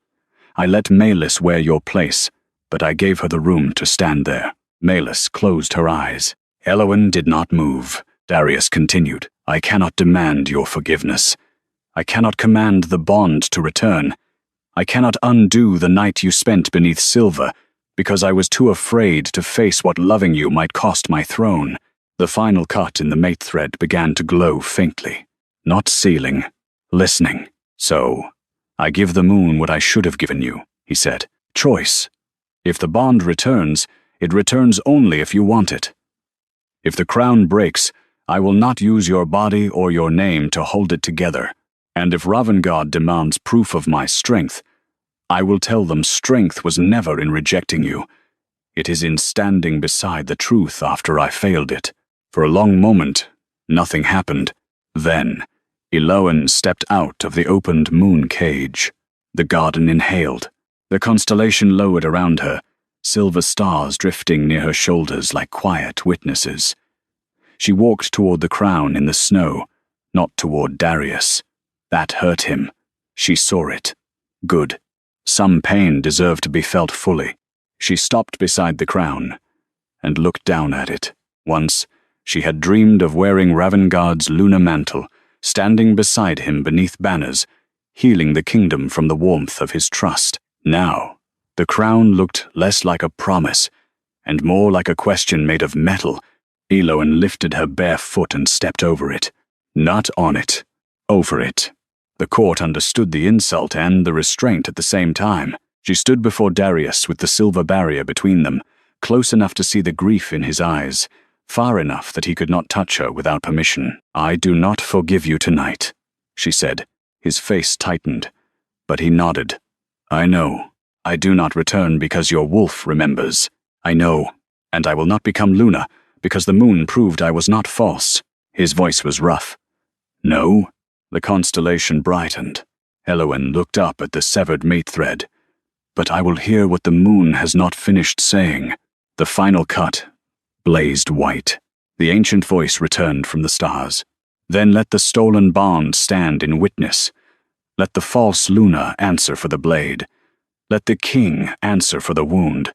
I let Melis wear your place, but I gave her the room to stand there." Melis closed her eyes. Elowen did not move. Darius continued, "I cannot demand your forgiveness. I cannot command the bond to return. I cannot undo the night you spent beneath silver, because I was too afraid to face what loving you might cost my throne." The final cut in the mate thread began to glow faintly. "Not sealing, listening. So, I give the moon what I should have given you," he said. "Choice. If the bond returns, it returns only if you want it. If the crown breaks, I will not use your body or your name to hold it together. And if Ravengard demands proof of my strength, I will tell them strength was never in rejecting you. It is in standing beside the truth after I failed it." For a long moment, nothing happened. Then, Elowen stepped out of the opened moon cage. The garden inhaled. The constellation lowered around her, silver stars drifting near her shoulders like quiet witnesses. She walked toward the crown in the snow, not toward Darius. That hurt him. She saw it. Good. Some pain deserved to be felt fully. She stopped beside the crown and looked down at it. Once, she had dreamed of wearing Ravengard's lunar mantle, standing beside him beneath banners, healing the kingdom from the warmth of his trust. Now, the crown looked less like a promise, and more like a question made of metal. Elowen lifted her bare foot and stepped over it. Not on it, over it. The court understood the insult and the restraint at the same time. She stood before Darius with the silver barrier between them, close enough to see the grief in his eyes, far enough that he could not touch her without permission. "I do not forgive you tonight," she said. His face tightened, but he nodded. I know. I do not return because your wolf remembers. I know, and I will not become Luna, because the moon proved I was not false. His voice was rough. No? The constellation brightened. Eowyn looked up at the severed mate thread. But I will hear what the moon has not finished saying. The final cut blazed white. The ancient voice returned from the stars. Then let the stolen bond stand in witness. Let the false Luna answer for the blade. Let the king answer for the wound.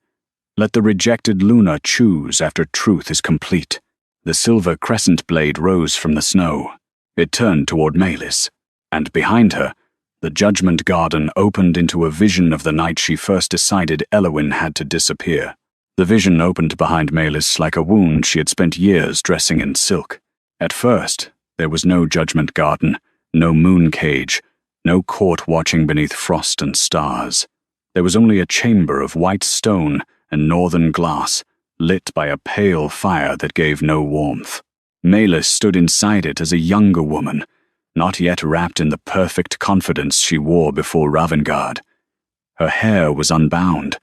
Let the rejected Luna choose after truth is complete. The silver crescent blade rose from the snow. It turned toward Maelys, and behind her, the Judgment Garden opened into a vision of the night she first decided Eowyn had to disappear. The vision opened behind Maelys like a wound she had spent years dressing in silk. At first, there was no Judgment Garden, no moon cage, no court watching beneath frost and stars. There was only a chamber of white stone and northern glass, lit by a pale fire that gave no warmth. Maelys stood inside it as a younger woman, not yet wrapped in the perfect confidence she wore before Ravengard. Her hair was unbound.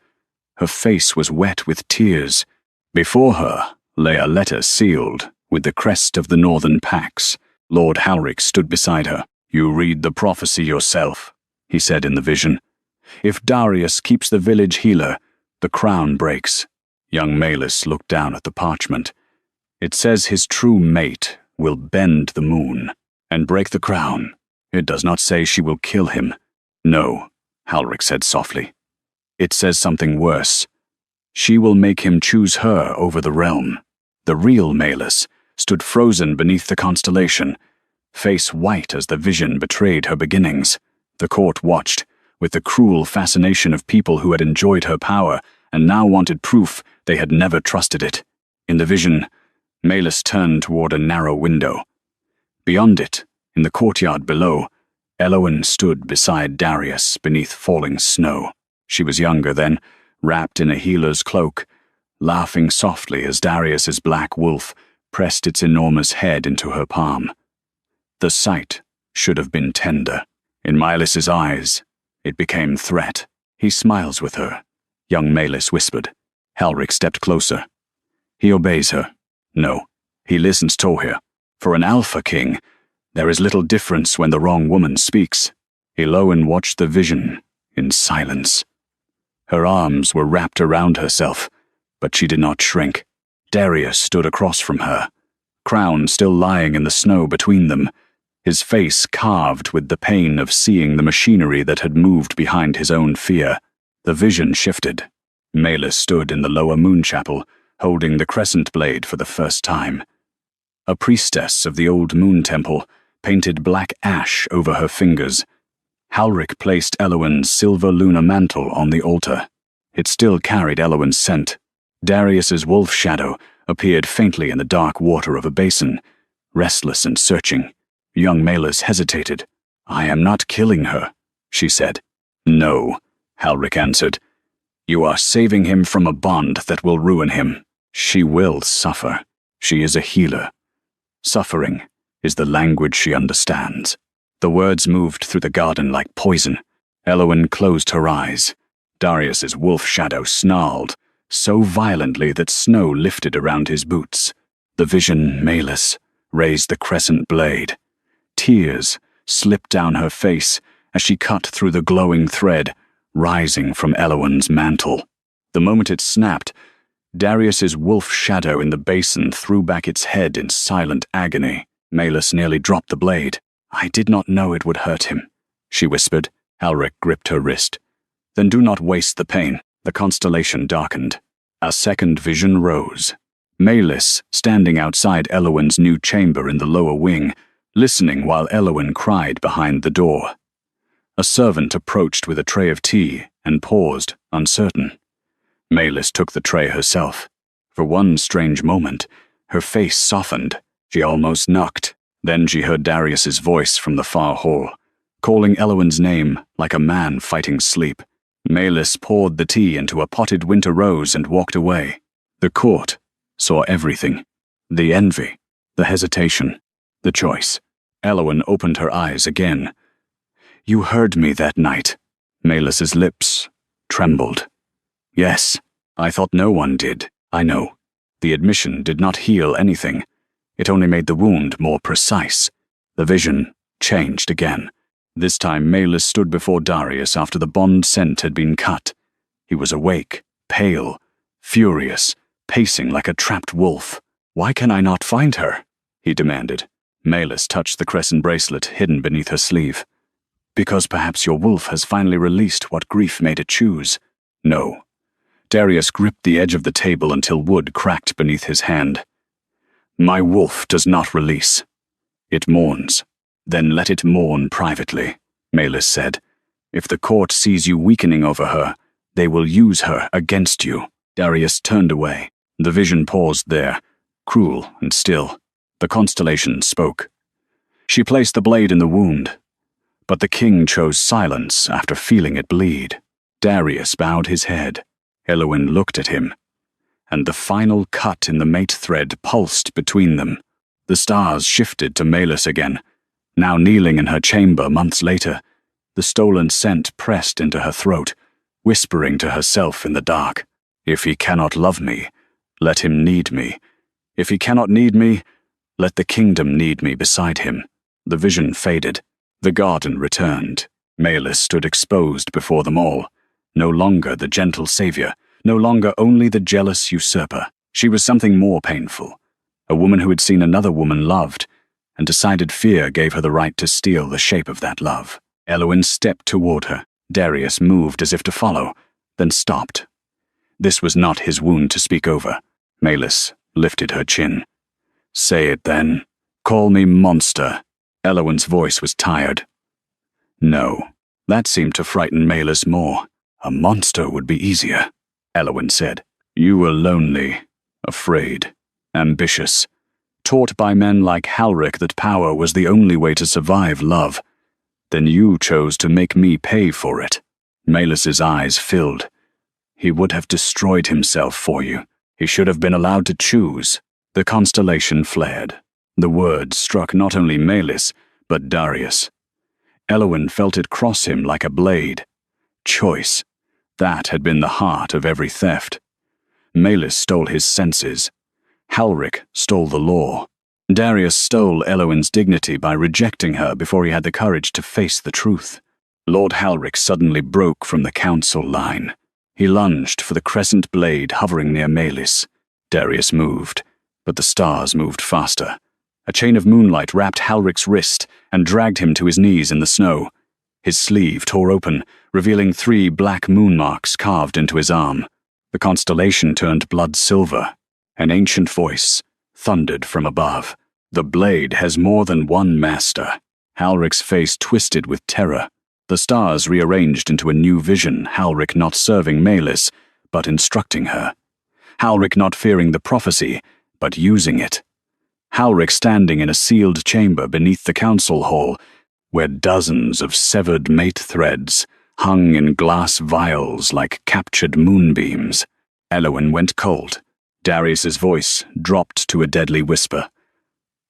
Her face was wet with tears. Before her lay a letter sealed with the crest of the Northern Pax. Lord Halric stood beside her. You read the prophecy yourself, he said in the vision. If Darius keeps the village healer, the crown breaks. Young Maelys looked down at the parchment. It says his true mate will bend the moon and break the crown. It does not say she will kill him. No, Halric said softly. It says something worse. She will make him choose her over the realm. The real Maelys stood frozen beneath the constellation, face white as the vision betrayed her beginnings. The court watched, with the cruel fascination of people who had enjoyed her power and now wanted proof they had never trusted it. In the vision, Maelys turned toward a narrow window. Beyond it, in the courtyard below, Eowyn stood beside Darius beneath falling snow. She was younger then, wrapped in a healer's cloak, laughing softly as Darius's black wolf pressed its enormous head into her palm. The sight should have been tender. In Maelys's eyes, it became threat. He smiles with her, young Maelys whispered. Halric stepped closer. He obeys her. No, he listens to her. For an Alpha King, there is little difference when the wrong woman speaks. Eowyn watched the vision in silence. Her arms were wrapped around herself, but she did not shrink. Darius stood across from her, crown still lying in the snow between them, his face carved with the pain of seeing the machinery that had moved behind his own fear. The vision shifted. Maelys stood in the lower moon chapel, holding the crescent blade for the first time. A priestess of the old moon temple painted black ash over her fingers. Halric placed Eowyn's silver lunar mantle on the altar. It still carried Eowyn's scent. Darius's wolf shadow appeared faintly in the dark water of a basin, restless and searching. Young Maelys hesitated. I am not killing her, she said. No, Halric answered. You are saving him from a bond that will ruin him. She will suffer. She is a healer. Suffering is the language she understands. The words moved through the garden like poison. Eowyn closed her eyes. Darius's wolf shadow snarled, so violently that snow lifted around his boots. The vision, Maelys, raised the crescent blade. Tears slipped down her face as she cut through the glowing thread, rising from Eowyn's mantle. The moment it snapped, Darius's wolf shadow in the basin threw back its head in silent agony. Maelys nearly dropped the blade. I did not know it would hurt him, she whispered. Halric gripped her wrist. Then do not waste the pain. The constellation darkened. A second vision rose. Maelys, standing outside Eowyn's new chamber in the lower wing, listening while Eowyn cried behind the door. A servant approached with a tray of tea and paused, uncertain. Maelys took the tray herself. For one strange moment, her face softened. She almost knocked. Then she heard Darius's voice from the far hall, calling Eowyn's name like a man fighting sleep. Maelys poured the tea into a potted winter rose and walked away. The court saw everything. The envy, the hesitation, the choice. Elowen opened her eyes again. "You heard me that night." Melis's lips trembled. "Yes, I thought no one did. I know." The admission did not heal anything. It only made the wound more precise. The vision changed again. This time Melis stood before Darius after the bond scent had been cut. He was awake, pale, furious, pacing like a trapped wolf. "Why can I not find her?" he demanded. Melis touched the crescent bracelet hidden beneath her sleeve. "Because perhaps your wolf has finally released what grief made it choose." "No." Darius gripped the edge of the table until wood cracked beneath his hand. "My wolf does not release. It mourns. Then let it mourn privately," Melis said. "If the court sees you weakening over her, they will use her against you." Darius turned away. The vision paused there, cruel and still. The constellation spoke. She placed the blade in the wound, but the king chose silence after feeling it bleed. Darius bowed his head. Elowen looked at him, and the final cut in the mate thread pulsed between them. The stars shifted to Melis again. Now kneeling in her chamber months later, the stolen scent pressed into her throat, whispering to herself in the dark, "If he cannot love me, let him need me. If he cannot need me, let the kingdom need me beside him." The vision faded. The garden returned. Melis stood exposed before them all. No longer the gentle savior, no longer only the jealous usurper. She was something more painful. A woman who had seen another woman loved, and decided fear gave her the right to steal the shape of that love. Elowen stepped toward her. Darius moved as if to follow, then stopped. This was not his wound to speak over. Melis lifted her chin. "Say it then. Call me monster." Elowen's voice was tired. No, that seemed to frighten Melis more. "A monster would be easier," Elowen said. "You were lonely, afraid, ambitious, taught by men like Halric that power was the only way to survive love. Then you chose to make me pay for it." Melis's eyes filled. "He would have destroyed himself for you. He should have been allowed to choose." The constellation flared. The words struck not only Melis, but Darius. Elowen felt it cross him like a blade. Choice. That had been the heart of every theft. Melis stole his senses. Halric stole the law. Darius stole Elowen's dignity by rejecting her before he had the courage to face the truth. Lord Halric suddenly broke from the council line. He lunged for the crescent blade hovering near Melis. Darius moved, but the stars moved faster. A chain of moonlight wrapped Halric's wrist and dragged him to his knees in the snow. His sleeve tore open, revealing 3 black moon marks carved into his arm. The constellation turned blood silver. An ancient voice thundered from above. "The blade has more than one master." Halric's face twisted with terror. The stars rearranged into a new vision, Halric not serving Melis, but instructing her. Halric not fearing the prophecy, but using it. Halric standing in a sealed chamber beneath the council hall, where dozens of severed mate threads hung in glass vials like captured moonbeams. Elowen went cold. Darius's voice dropped to a deadly whisper.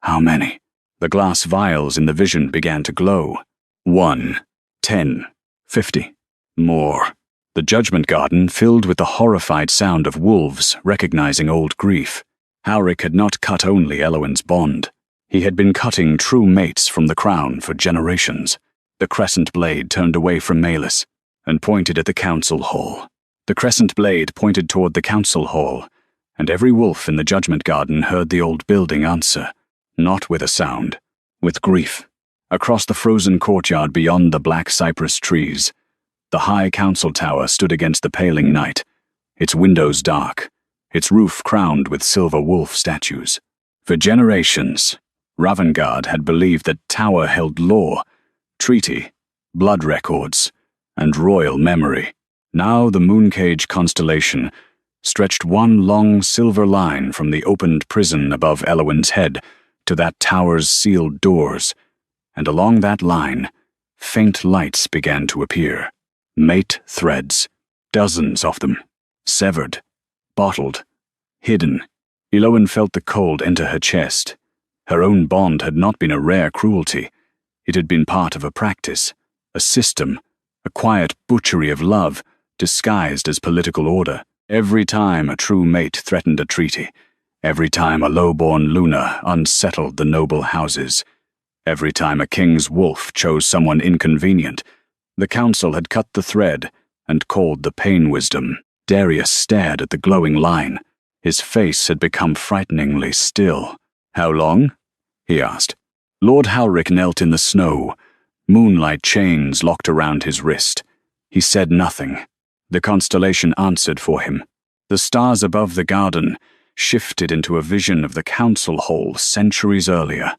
"How many?" The glass vials in the vision began to glow. 1, 10, 50. More. The judgment garden filled with the horrified sound of wolves recognizing old grief. Halric had not cut only Elowen's bond. He had been cutting true mates from the crown for generations. The crescent blade turned away from Melis and pointed at the council hall. The crescent blade pointed toward the council hall, and every wolf in the judgment garden heard the old building answer, not with a sound, with grief. Across the frozen courtyard beyond the black cypress trees, the high council tower stood against the paling night, its windows dark, its roof crowned with silver wolf statues. For generations, Ravengard had believed that tower held law, treaty, blood records, and royal memory. Now the Mooncage constellation stretched one long silver line from the opened prison above Elowen's head to that tower's sealed doors, and along that line, faint lights began to appear. Mate threads, dozens of them, severed, bottled, hidden. Elowen felt the cold enter her chest. Her own bond had not been a rare cruelty. It had been part of a practice, a system, a quiet butchery of love, disguised as political order. Every time a true mate threatened a treaty, every time a low-born Luna unsettled the noble houses, every time a king's wolf chose someone inconvenient, the council had cut the thread and called the pain wisdom. Darius stared at the glowing line. His face had become frighteningly still. "How long?" he asked. Lord Halric knelt in the snow, moonlight chains locked around his wrist. He said nothing. The constellation answered for him. The stars above the garden shifted into a vision of the council hall centuries earlier.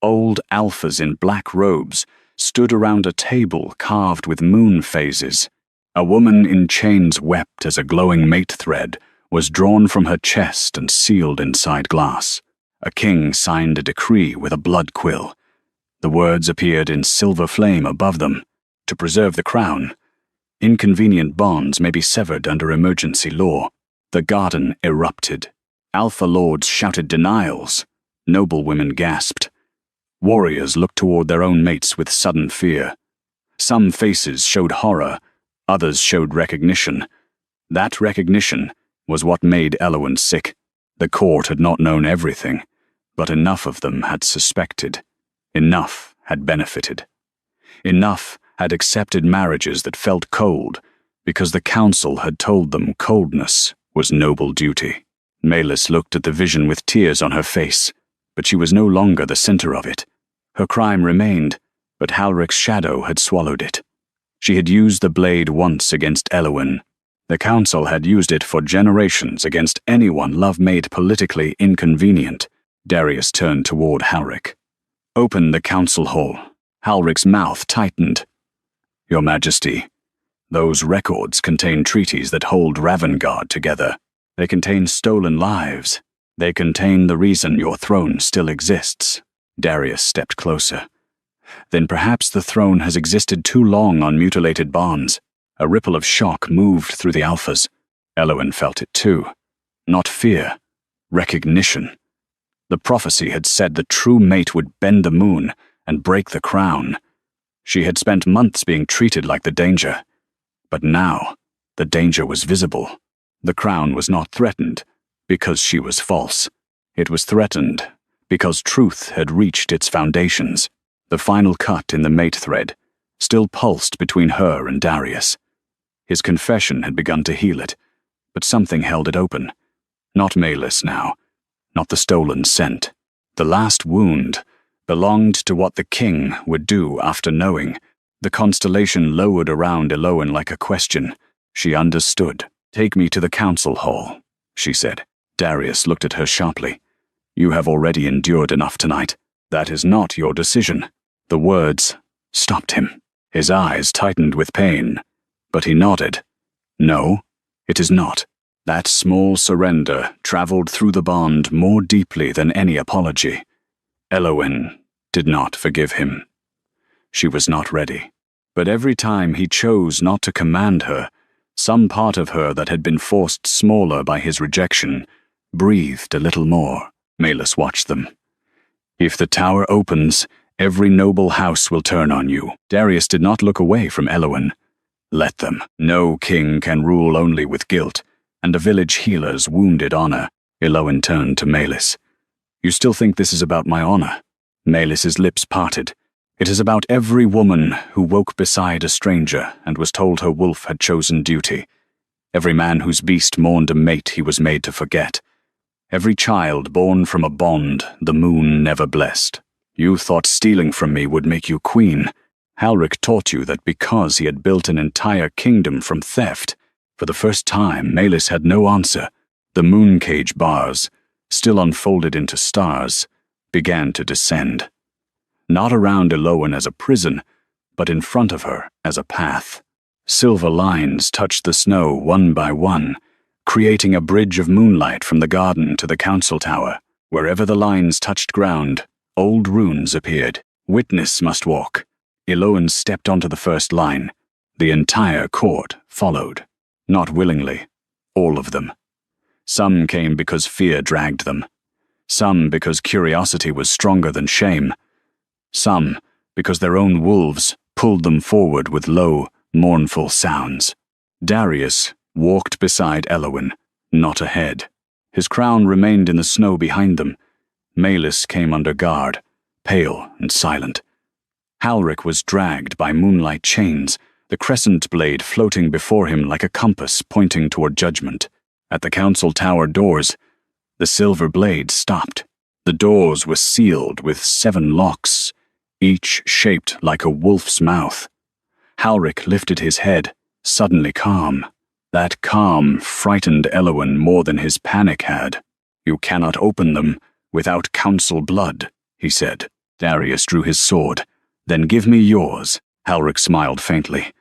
Old alphas in black robes stood around a table carved with moon phases. A woman in chains wept as a glowing mate thread was drawn from her chest and sealed inside glass. A king signed a decree with a blood quill. The words appeared in silver flame above them. To preserve the crown, inconvenient bonds may be severed under emergency law. The garden erupted. Alpha lords shouted denials. Noblewomen gasped. Warriors looked toward their own mates with sudden fear. Some faces showed horror, others showed recognition. That recognition was what made Elowen sick. The court had not known everything, but enough of them had suspected. Enough had benefited. Enough had accepted marriages that felt cold, because the council had told them coldness was noble duty. Maelys looked at the vision with tears on her face, but she was no longer the center of it. Her crime remained, but Halric's shadow had swallowed it. She had used the blade once against Elowen. The council had used it for generations against anyone love made politically inconvenient. Darius turned toward Halric. "Open the council hall." Halric's mouth tightened. "Your Majesty, those records contain treaties that hold Ravengard together. They contain stolen lives. They contain the reason your throne still exists." Darius stepped closer. "Then perhaps the throne has existed too long on mutilated bonds." A ripple of shock moved through the alphas. Elowen felt it too. Not fear, recognition. The prophecy had said the true mate would bend the moon and break the crown. She had spent months being treated like the danger. But now, the danger was visible. The crown was not threatened because she was false. It was threatened because truth had reached its foundations. The final cut in the mate thread still pulsed between her and Darius. His confession had begun to heal it, but something held it open. Not Maelys now, not the stolen scent. The last wound belonged to what the king would do after knowing. The constellation lowered around Elowen like a question. She understood. "Take me to the council hall," she said. Darius looked at her sharply. "You have already endured enough tonight. That is not your decision." The words stopped him. His eyes tightened with pain, but he nodded. "No, it is not." That small surrender traveled through the bond more deeply than any apology. Elowen did not forgive him. She was not ready. But every time he chose not to command her, some part of her that had been forced smaller by his rejection breathed a little more. Maelys watched them. "If the tower opens, every noble house will turn on you." Darius did not look away from Elowen. "Let them. No king can rule only with guilt, and a village healer's wounded honor." Elowen turned to Maelys. "You still think this is about my honor?" Maelys's lips parted. "It is about every woman who woke beside a stranger and was told her wolf had chosen duty. Every man whose beast mourned a mate he was made to forget. Every child born from a bond the moon never blessed. You thought stealing from me would make you queen. Halric taught you that because he had built an entire kingdom from theft." For the first time, Maelys had no answer. The mooncage bars, still unfolded into stars, began to descend. Not around Elowen as a prison, but in front of her as a path. Silver lines touched the snow one by one, creating a bridge of moonlight from the garden to the council tower. Wherever the lines touched ground, old runes appeared. "Witness must walk." Elowen stepped onto the first line. The entire court followed. Not willingly, all of them. Some came because fear dragged them. Some because curiosity was stronger than shame. Some because their own wolves pulled them forward with low, mournful sounds. Darius walked beside Elowin, not ahead. His crown remained in the snow behind them. Maelys came under guard, pale and silent. Halric was dragged by moonlight chains, the crescent blade floating before him like a compass pointing toward judgment. At the council tower doors, the silver blade stopped. The doors were sealed with 7 locks, each shaped like a wolf's mouth. Halric lifted his head, suddenly calm. That calm frightened Elowin more than his panic had. "You cannot open them without council blood," he said. Darius drew his sword. "Then give me yours." Halric smiled faintly.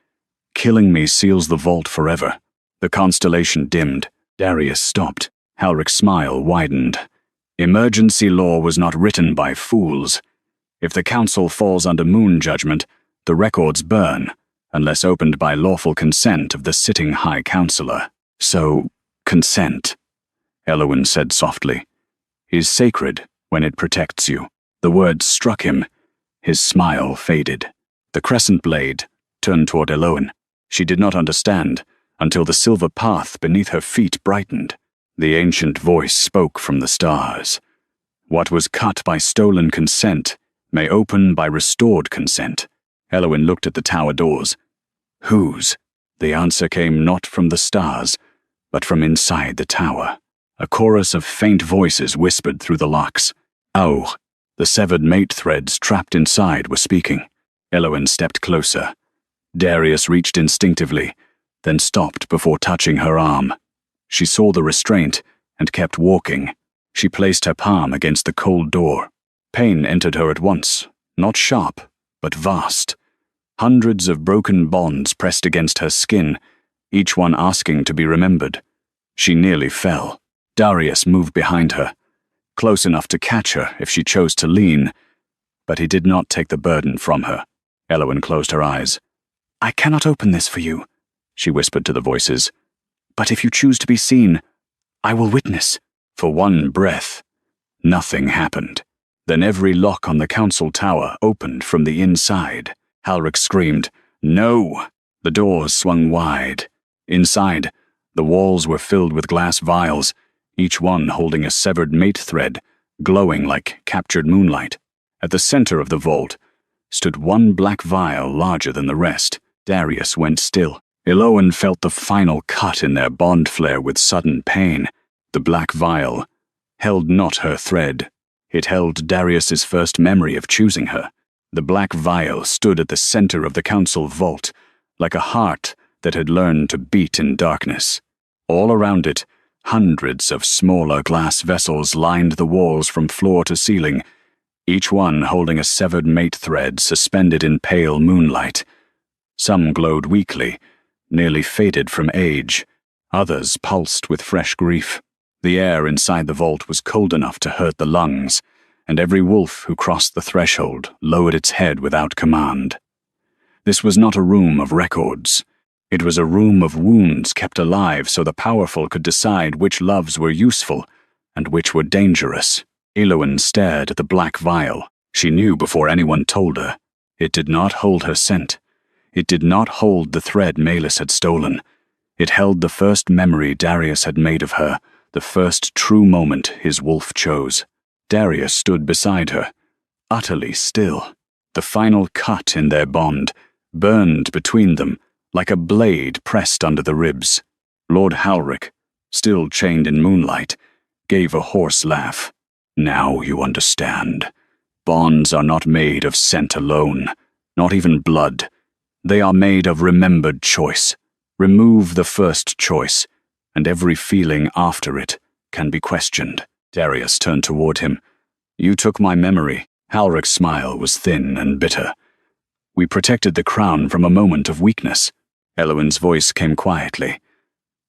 "Killing me seals the vault forever." The constellation dimmed. Darius stopped. Halric's smile widened. Emergency law was not written by fools. If the council falls under moon judgment, the records burn, unless opened by lawful consent of the sitting High Counselor. "So, consent," Elowin said softly, "is sacred when it protects you." The words struck him. His smile faded. The crescent blade turned toward Elowin. She did not understand until the silver path beneath her feet brightened. The ancient voice spoke from the stars. "What was cut by stolen consent may open by restored consent." Elowin looked at the tower doors. Whose? The answer came not from the stars, but from inside the tower. A chorus of faint voices whispered through the locks. "Oh!" The severed mate threads trapped inside were speaking. Elowin stepped closer. Darius reached instinctively, then stopped before touching her arm. She saw the restraint and kept walking. She placed her palm against the cold door. Pain entered her at once, not sharp, but vast. Hundreds of broken bonds pressed against her skin, each one asking to be remembered. She nearly fell. Darius moved behind her, close enough to catch her if she chose to lean, but he did not take the burden from her. Elowin closed her eyes. "I cannot open this for you," she whispered to the voices. "But if you choose to be seen, I will witness." For one breath, nothing happened. Then every lock on the council tower opened from the inside. Halric screamed, "No!" The doors swung wide. Inside, the walls were filled with glass vials, each one holding a severed mate thread, glowing like captured moonlight. At the center of the vault stood one black vial larger than the rest. Darius went still. Elowin felt the final cut in their bond flare with sudden pain. The black vial held not her thread. It held Darius's first memory of choosing her. The black vial stood at the center of the council vault, like a heart that had learned to beat in darkness. All around it, hundreds of smaller glass vessels lined the walls from floor to ceiling, each one holding a severed mate thread suspended in pale moonlight. Some glowed weakly, nearly faded from age. Others pulsed with fresh grief. The air inside the vault was cold enough to hurt the lungs, and every wolf who crossed the threshold lowered its head without command. This was not a room of records. It was a room of wounds kept alive so the powerful could decide which loves were useful and which were dangerous. Elowin stared at the black vial. She knew before anyone told her. It did not hold her scent. It did not hold the thread Maelys had stolen. It held the first memory Darius had made of her, the first true moment his wolf chose. Darius stood beside her, utterly still. The final cut in their bond burned between them like a blade pressed under the ribs. Lord Halric, still chained in moonlight, gave a hoarse laugh. "Now you understand. Bonds are not made of scent alone, not even blood. They are made of remembered choice. Remove the first choice, and every feeling after it can be questioned." Darius turned toward him. "You took my memory." Halric's smile was thin and bitter. "We protected the crown from a moment of weakness." Elowin's voice came quietly.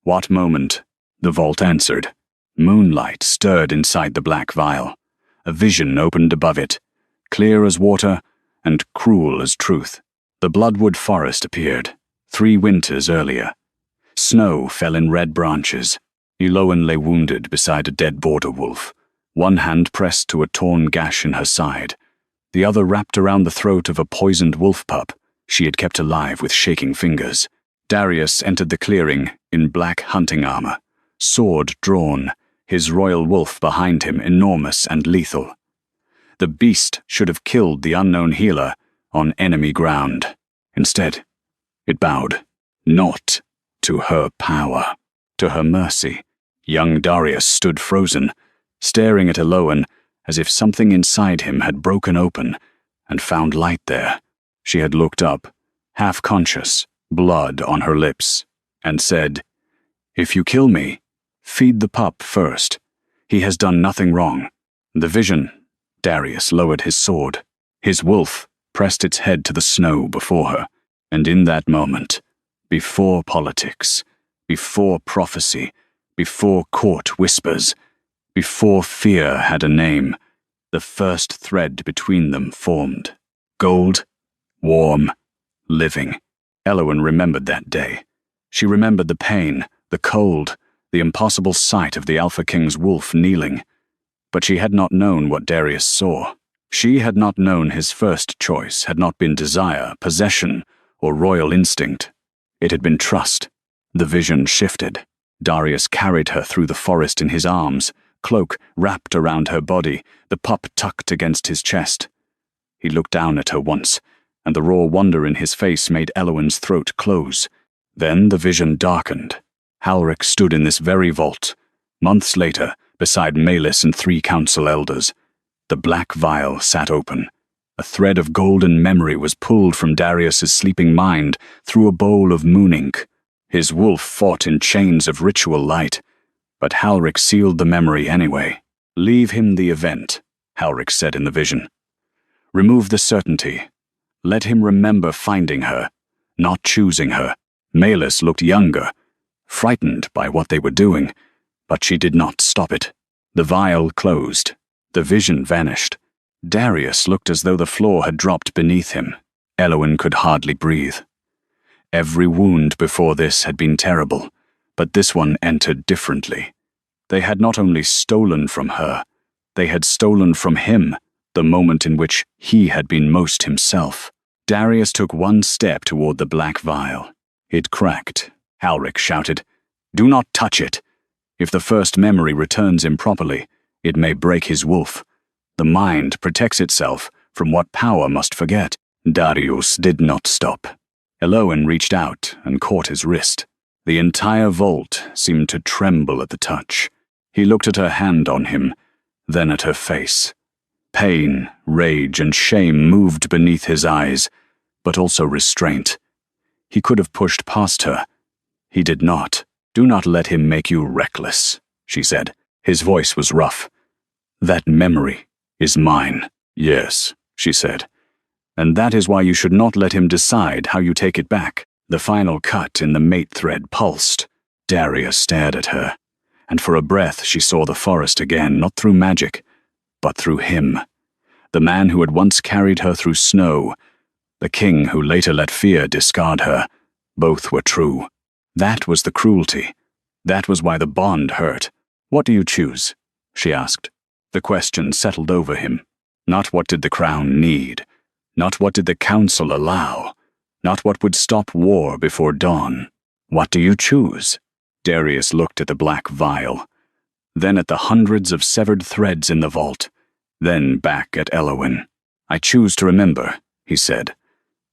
"What moment?" The vault answered. Moonlight stirred inside the black vial. A vision opened above it, clear as water and cruel as truth. The bloodwood forest appeared, 3 winters earlier. Snow fell in red branches. Elowin lay wounded beside a dead border wolf. One hand pressed to a torn gash in her side, the other wrapped around the throat of a poisoned wolf pup she had kept alive with shaking fingers. Darius entered the clearing in black hunting armor, sword drawn, his royal wolf behind him, enormous and lethal. The beast should have killed the unknown healer on enemy ground. Instead, it bowed, not to her power, to her mercy. Young Darius stood frozen, staring at Elowen as if something inside him had broken open and found light there. She had looked up, half-conscious, blood on her lips, and said, "If you kill me, feed the pup first. He has done nothing wrong." The vision, Darius lowered his sword. His wolf pressed its head to the snow before her, and in that moment, before politics, before prophecy, before court whispers, before fear had a name, the first thread between them formed. Gold, warm, living. Elowen remembered that day. She remembered the pain, the cold, the impossible sight of the Alpha King's wolf kneeling. But she had not known what Darius saw. She had not known his first choice had not been desire, possession, or royal instinct. It had been trust. The vision shifted. Darius carried her through the forest in his arms, cloak wrapped around her body, the pup tucked against his chest. He looked down at her once, and the raw wonder in his face made Elowen's throat close. Then the vision darkened. Halric stood in this very vault, months later, beside Maelys and 3 council elders. The black vial sat open. A thread of golden memory was pulled from Darius's sleeping mind through a bowl of moon ink. His wolf fought in chains of ritual light, but Halric sealed the memory anyway. "Leave him the event," Halric said in the vision. "Remove the certainty. Let him remember finding her, not choosing her." Maelys looked younger, frightened by what they were doing, but she did not stop it. The vial closed. The vision vanished. Darius looked as though the floor had dropped beneath him. Elowen could hardly breathe. Every wound before this had been terrible, but this one entered differently. They had not only stolen from her, they had stolen from him the moment in which he had been most himself. Darius took one step toward the black vial. It cracked. Halric shouted, "Do not touch it. If the first memory returns improperly, it may break his wolf. The mind protects itself from what power must forget." Darius did not stop. Elowen reached out and caught his wrist. The entire vault seemed to tremble at the touch. He looked at her hand on him, then at her face. Pain, rage, and shame moved beneath his eyes, but also restraint. He could have pushed past her. He did not. "Do not let him make you reckless," she said. His voice was rough. "That memory is mine." "Yes," she said. "And that is why you should not let him decide how you take it back." The final cut in the mate thread pulsed. Darius stared at her, and for a breath she saw the forest again, not through magic, but through him. The man who had once carried her through snow, the king who later let fear discard her. Both were true. That was the cruelty. That was why the bond hurt. "What do you choose?" she asked. The question settled over him. Not what did the crown need, not what did the council allow, not what would stop war before dawn. "What do you choose?" Darius looked at the black vial, then at the hundreds of severed threads in the vault, then back at Elowen. "I choose to remember," he said,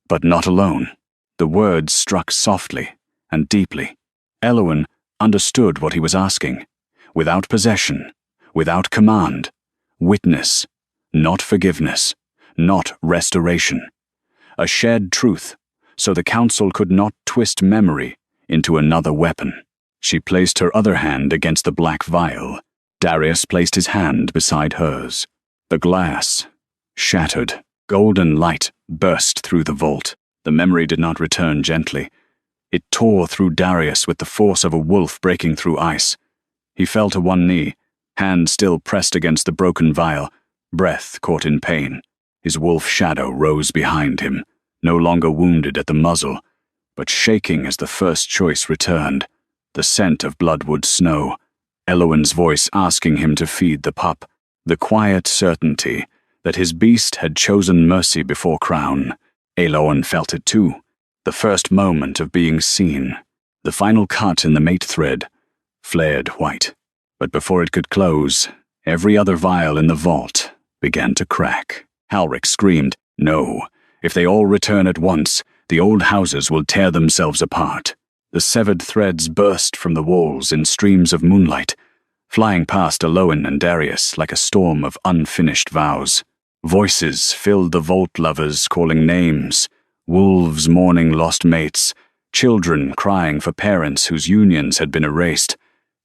"but not alone." The words struck softly and deeply. Elowen understood what he was asking. Without possession, without command, witness, not forgiveness, not restoration. A shared truth, so the council could not twist memory into another weapon. She placed her other hand against the black vial. Darius placed his hand beside hers. The glass shattered. Golden light burst through the vault. The memory did not return gently. It tore through Darius with the force of a wolf breaking through ice. He fell to one knee, hand still pressed against the broken vial, breath caught in pain. His wolf shadow rose behind him, no longer wounded at the muzzle, but shaking as the first choice returned, the scent of bloodwood snow, Elowen's voice asking him to feed the pup. the quiet certainty that his beast had chosen mercy before crown. Elowen felt it too, the first moment of being seen. The final cut in the mate thread flared white, but before it could close, every other vial in the vault began to crack. Halric screamed, "No! If they all return at once, the old houses will tear themselves apart." The severed threads burst from the walls in streams of moonlight, flying past Elowen and Darius like a storm of unfinished vows. Voices filled the vault lovers calling names, wolves mourning lost mates, children crying for parents whose unions had been erased,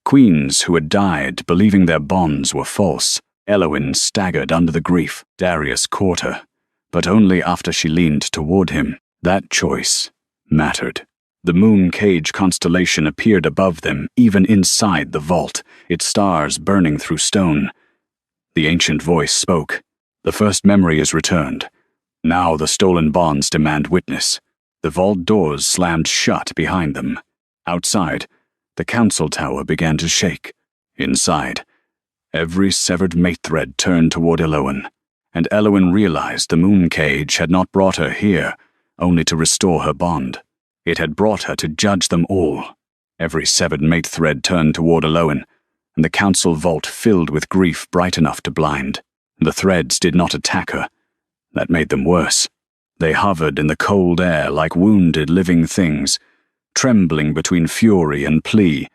queens who had died believing their bonds were false. Elowen staggered under the grief. Darius caught her, but only after she leaned toward him. That choice mattered. The moon cage constellation appeared above them, even inside the vault, its stars burning through stone. The ancient voice spoke. "The first memory is returned. Now the stolen bonds demand witness." The vault doors slammed shut behind them. Outside, the council tower began to shake. Inside, every severed mate thread turned toward Elowen, and Elowen realized the moon cage had not brought her here only to restore her bond. It had brought her to judge them all. Every severed mate thread turned toward Elowen, and the council vault filled with grief bright enough to blind. The threads did not attack her. That made them worse. They hovered in the cold air like wounded living things, trembling between fury and plea,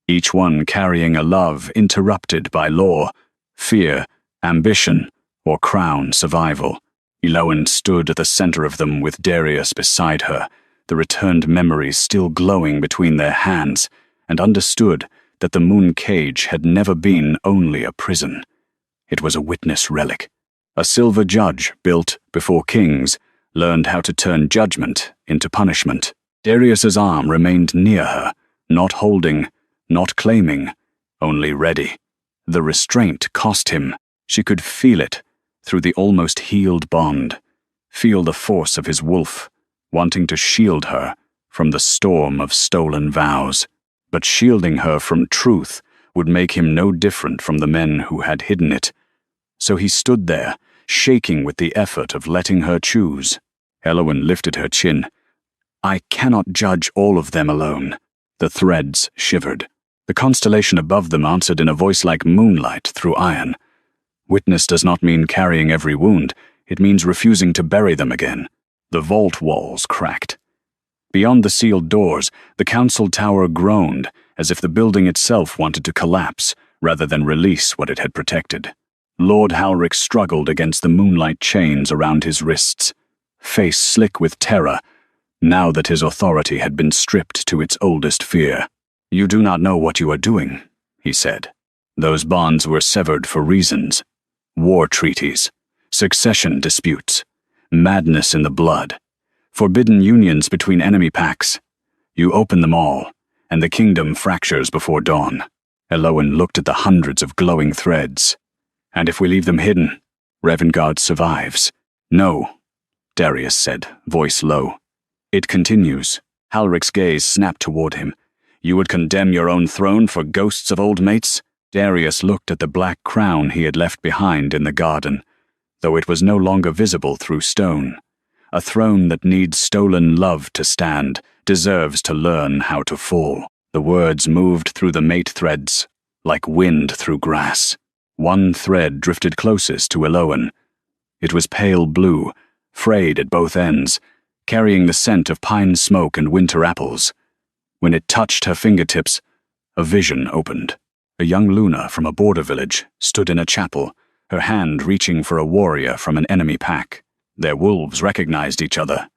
each one carrying a love interrupted by law, fear, ambition, or crown survival. Elowen stood at the center of them with Darius beside her, the returned memories still glowing between their hands, and understood that the moon cage had never been only a prison. It was a witness relic. A silver judge built before kings learned how to turn judgment into punishment. Darius's arm remained near her, not holding, not claiming, only ready. The restraint cost him. She could feel it through the almost healed bond, feel the force of his wolf, wanting to shield her from the storm of stolen vows. But shielding her from truth would make him no different from the men who had hidden it. So he stood there, shaking with the effort of letting her choose. Elowen lifted her chin. "I cannot judge all of them alone." The threads shivered. The constellation above them answered in a voice like moonlight through iron. "Witness does not mean carrying every wound. It means refusing to bury them again." The vault walls cracked. Beyond the sealed doors, the council tower groaned, as if the building itself wanted to collapse, rather than release what it had protected. Lord Halric struggled against the moonlight chains around his wrists, face slick with terror, now that his authority had been stripped to its oldest fear. "You do not know what you are doing," he said. "Those bonds were severed for reasons. War treaties, succession disputes, madness in the blood, forbidden unions between enemy packs. You open them all, and the kingdom fractures before dawn." Elowen looked at the hundreds of glowing threads. "And if we leave them hidden, Revengard survives." "No," Darius said, voice low. "It continues." Halric's gaze snapped toward him. "You would condemn your own throne for ghosts of old mates?" Darius looked at the black crown he had left behind in the garden, though it was no longer visible through stone. A throne that needs stolen love to stand deserves to learn how to fall. The words moved through the mate threads, like wind through grass. One thread drifted closest to Elowen. It was pale blue, frayed at both ends, carrying the scent of pine smoke and winter apples. When it touched her fingertips, a vision opened. A young Luna from a border village stood in a chapel, her hand reaching for a warrior from an enemy pack. Their wolves recognized each other,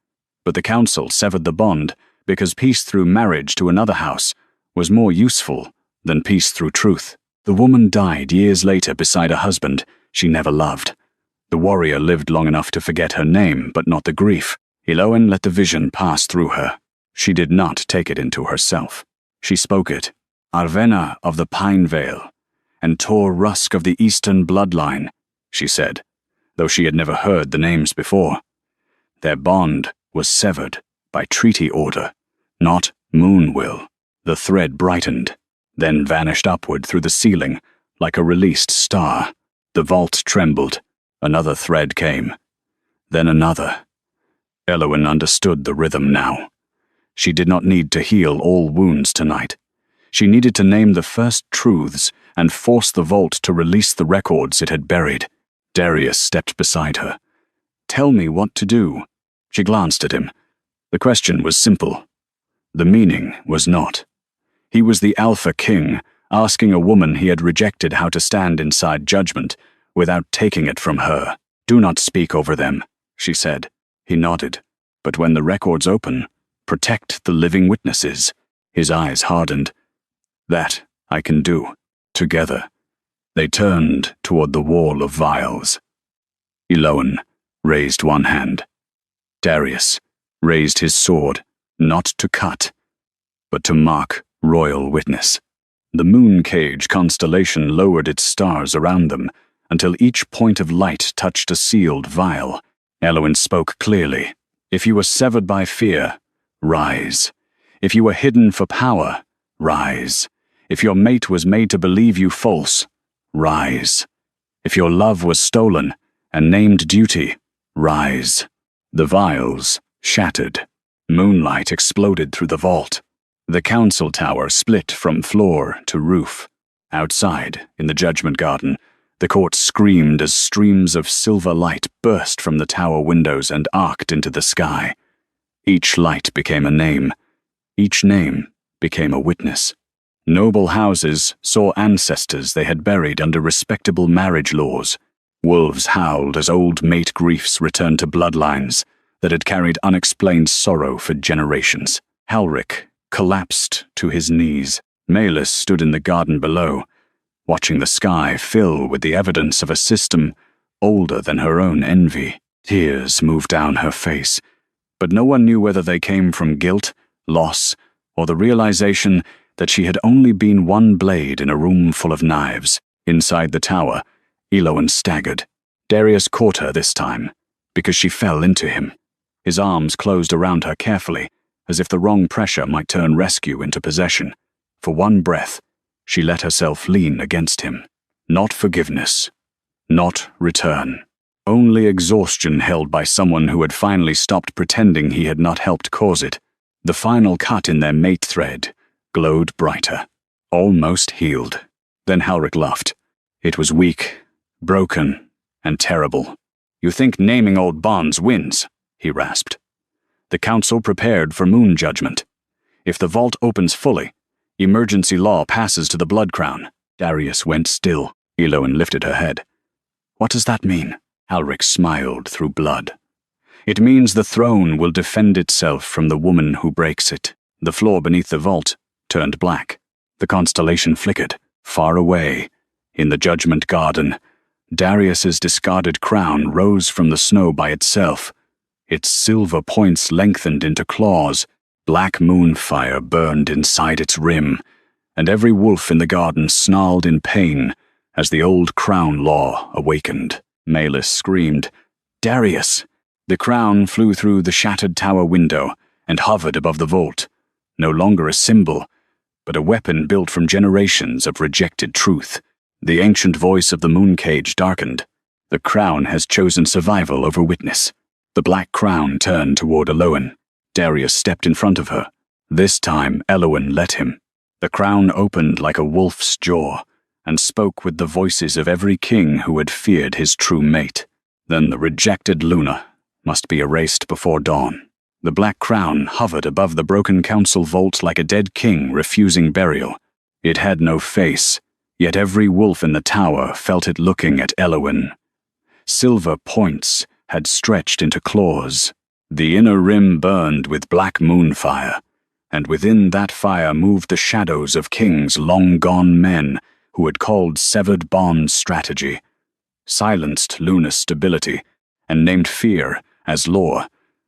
but the council severed the bond because peace through marriage to another house was more useful than peace through truth. The woman died years later beside a husband she never loved. The warrior lived long enough to forget her name, but not the grief. Elowen let the vision pass through her. She did not take it into herself. She spoke it. "Arvena of the Pine Vale, and Tor Rusk of the Eastern Bloodline," she said, though she had never heard the names before. Their bond was severed by treaty order, not moon will. The thread brightened, then vanished upward through the ceiling like a released star. The vault trembled. Another thread came. Then another. Eowyn understood the rhythm now. She did not need to heal all wounds tonight. She needed to name the first truths and force the vault to release the records it had buried. Darius stepped beside her. "Tell me what to do." She glanced at him. The question was simple. The meaning was not. He was the Alpha King, asking a woman he had rejected how to stand inside judgment without taking it from her. "Do not speak over them," she said. He nodded. "But when the records open, protect the living witnesses." His eyes hardened. "That I can do." Together, they turned toward the wall of vials. Eowyn raised one hand. Darius raised his sword, not to cut, but to mark royal witness. The moon cage constellation lowered its stars around them until each point of light touched a sealed vial. Eowyn spoke clearly. "If you were severed by fear, rise. If you were hidden for power, rise. If your mate was made to believe you false, rise. If your love was stolen and named duty, rise." The vials shattered. Moonlight exploded through the vault. The council tower split from floor to roof. Outside, in the Judgment Garden, the court screamed as streams of silver light burst from the tower windows and arced into the sky. Each light became a name. Each name became a witness. Noble houses saw ancestors they had buried under respectable marriage laws. Wolves howled as old mate griefs returned to bloodlines that had carried unexplained sorrow for generations. Halric collapsed to his knees. Maelys stood in the garden below, watching the sky fill with the evidence of a system older than her own envy. Tears moved down her face, but no one knew whether they came from guilt, loss, or the realization that she had only been one blade in a room full of knives. Inside the tower, Eowyn staggered. Darius caught her this time, because she fell into him. His arms closed around her carefully, as if the wrong pressure might turn rescue into possession. For one breath, she let herself lean against him. Not forgiveness. Not return. Only exhaustion held by someone who had finally stopped pretending he had not helped cause it. The final cut in their mate thread glowed brighter, almost healed. Then Halric laughed. It was weak, broken, and terrible. "You think naming old bonds wins?" he rasped. The council prepared for moon judgment. If the vault opens fully, emergency law passes to the Blood Crown. Darius went still. Eowyn lifted her head. "What does that mean?" Halric smiled through blood. "It means the throne will defend itself from the woman who breaks it." The floor beneath the vault turned black. The constellation flickered. Far away, in the Judgment Garden, Darius's discarded crown rose from the snow by itself. Its silver points lengthened into claws. Black moon fire burned inside its rim, and every wolf in the garden snarled in pain as the old crown law awakened. Maelys screamed, "Darius!" The crown flew through the shattered tower window and hovered above the vault, no longer a symbol, but a weapon built from generations of rejected truth. The ancient voice of the moon cage darkened. "The crown has chosen survival over witness." The black crown turned toward Eowyn. Darius stepped in front of her. This time Eowyn let him. The crown opened like a wolf's jaw and spoke with the voices of every king who had feared his true mate. Then the rejected Luna must be erased before dawn. The black crown hovered above the broken council vault like a dead king refusing burial. It had no face, yet every wolf in the tower felt it looking at Eowyn. Silver points had stretched into claws. The inner rim burned with black moonfire, and within that fire moved the shadows of kings long-gone men who had called severed bonds strategy, silenced Luna's stability, and named fear as law,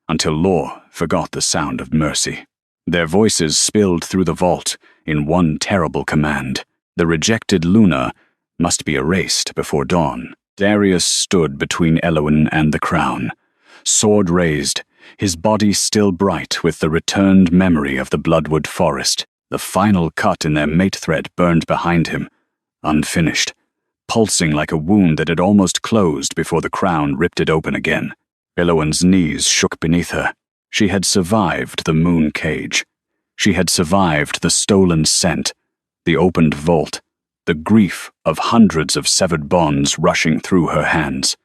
until law forgot the sound of mercy. Their voices spilled through the vault in one terrible command. The rejected Luna must be erased before dawn. Darius stood between Eowyn and the crown, sword raised, his body still bright with the returned memory of the Bloodwood Forest. The final cut in their mate thread burned behind him, unfinished, pulsing like a wound that had almost closed before the crown ripped it open again. Elowen's knees shook beneath her. She had survived the moon cage. She had survived the stolen scent, the opened vault, the grief of hundreds of severed bonds rushing through her hands.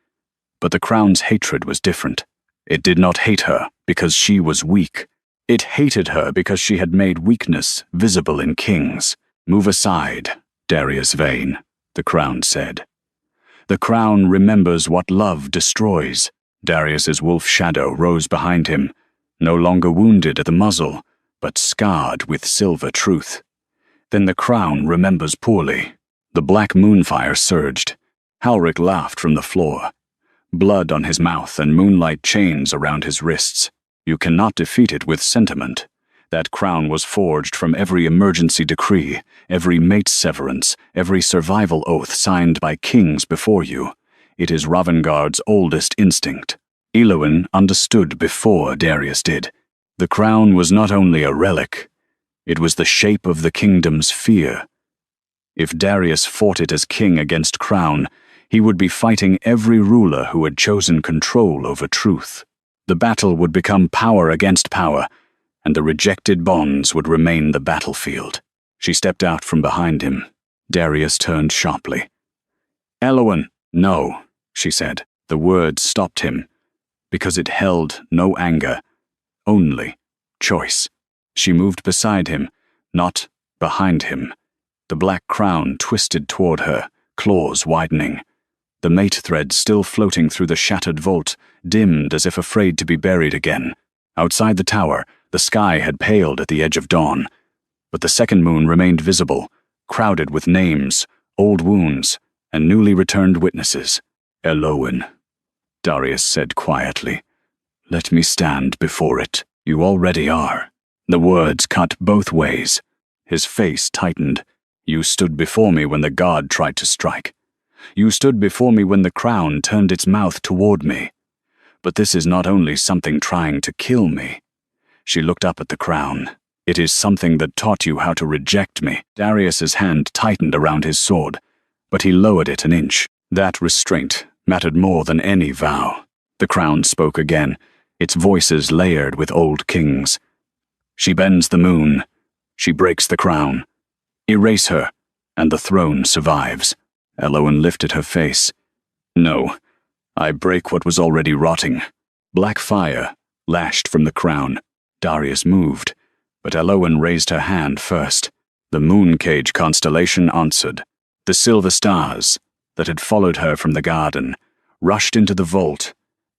But the crown's hatred was different. It did not hate her because she was weak. It hated her because she had made weakness visible in kings. "Move aside, Darius Vayne," the crown said. "The crown remembers what love destroys." Darius's wolf shadow rose behind him, no longer wounded at the muzzle, but scarred with silver truth. "Then the crown remembers poorly." The black moonfire surged. Halric laughed from the floor. Blood on his mouth and moonlight chains around his wrists. "You cannot defeat it with sentiment. That crown was forged from every emergency decree, every mate severance, every survival oath signed by kings before you. It is Ravengard's oldest instinct." Elowen understood before Darius did. The crown was not only a relic, it was the shape of the kingdom's fear. If Darius fought it as king against crown, he would be fighting every ruler who had chosen control over truth. The battle would become power against power, and the rejected bonds would remain the battlefield. She stepped out from behind him. Darius turned sharply. "Elowen, no," she said. The word stopped him, because it held no anger, only choice. She moved beside him, not behind him. The black crown twisted toward her, claws widening. The mate thread still floating through the shattered vault, dimmed as if afraid to be buried again. Outside the tower, the sky had paled at the edge of dawn, but the second moon remained visible, crowded with names, old wounds, and newly returned witnesses. "Elowen," Darius said quietly. "Let me stand before it." "You already are." The words cut both ways. His face tightened. "You stood before me when the god tried to strike. You stood before me when the crown turned its mouth toward me. But this is not only something trying to kill me." She looked up at the crown. "It is something that taught you how to reject me." Darius's hand tightened around his sword, but he lowered it an inch. That restraint mattered more than any vow. The crown spoke again, its voices layered with old kings. "She bends the moon. She breaks the crown. Erase her, and the throne survives." Elowen lifted her face. "No, I break what was already rotting." Black fire lashed from the crown. Darius moved, but Elowen raised her hand first. The moon cage constellation answered. The silver stars, that had followed her from the garden, rushed into the vault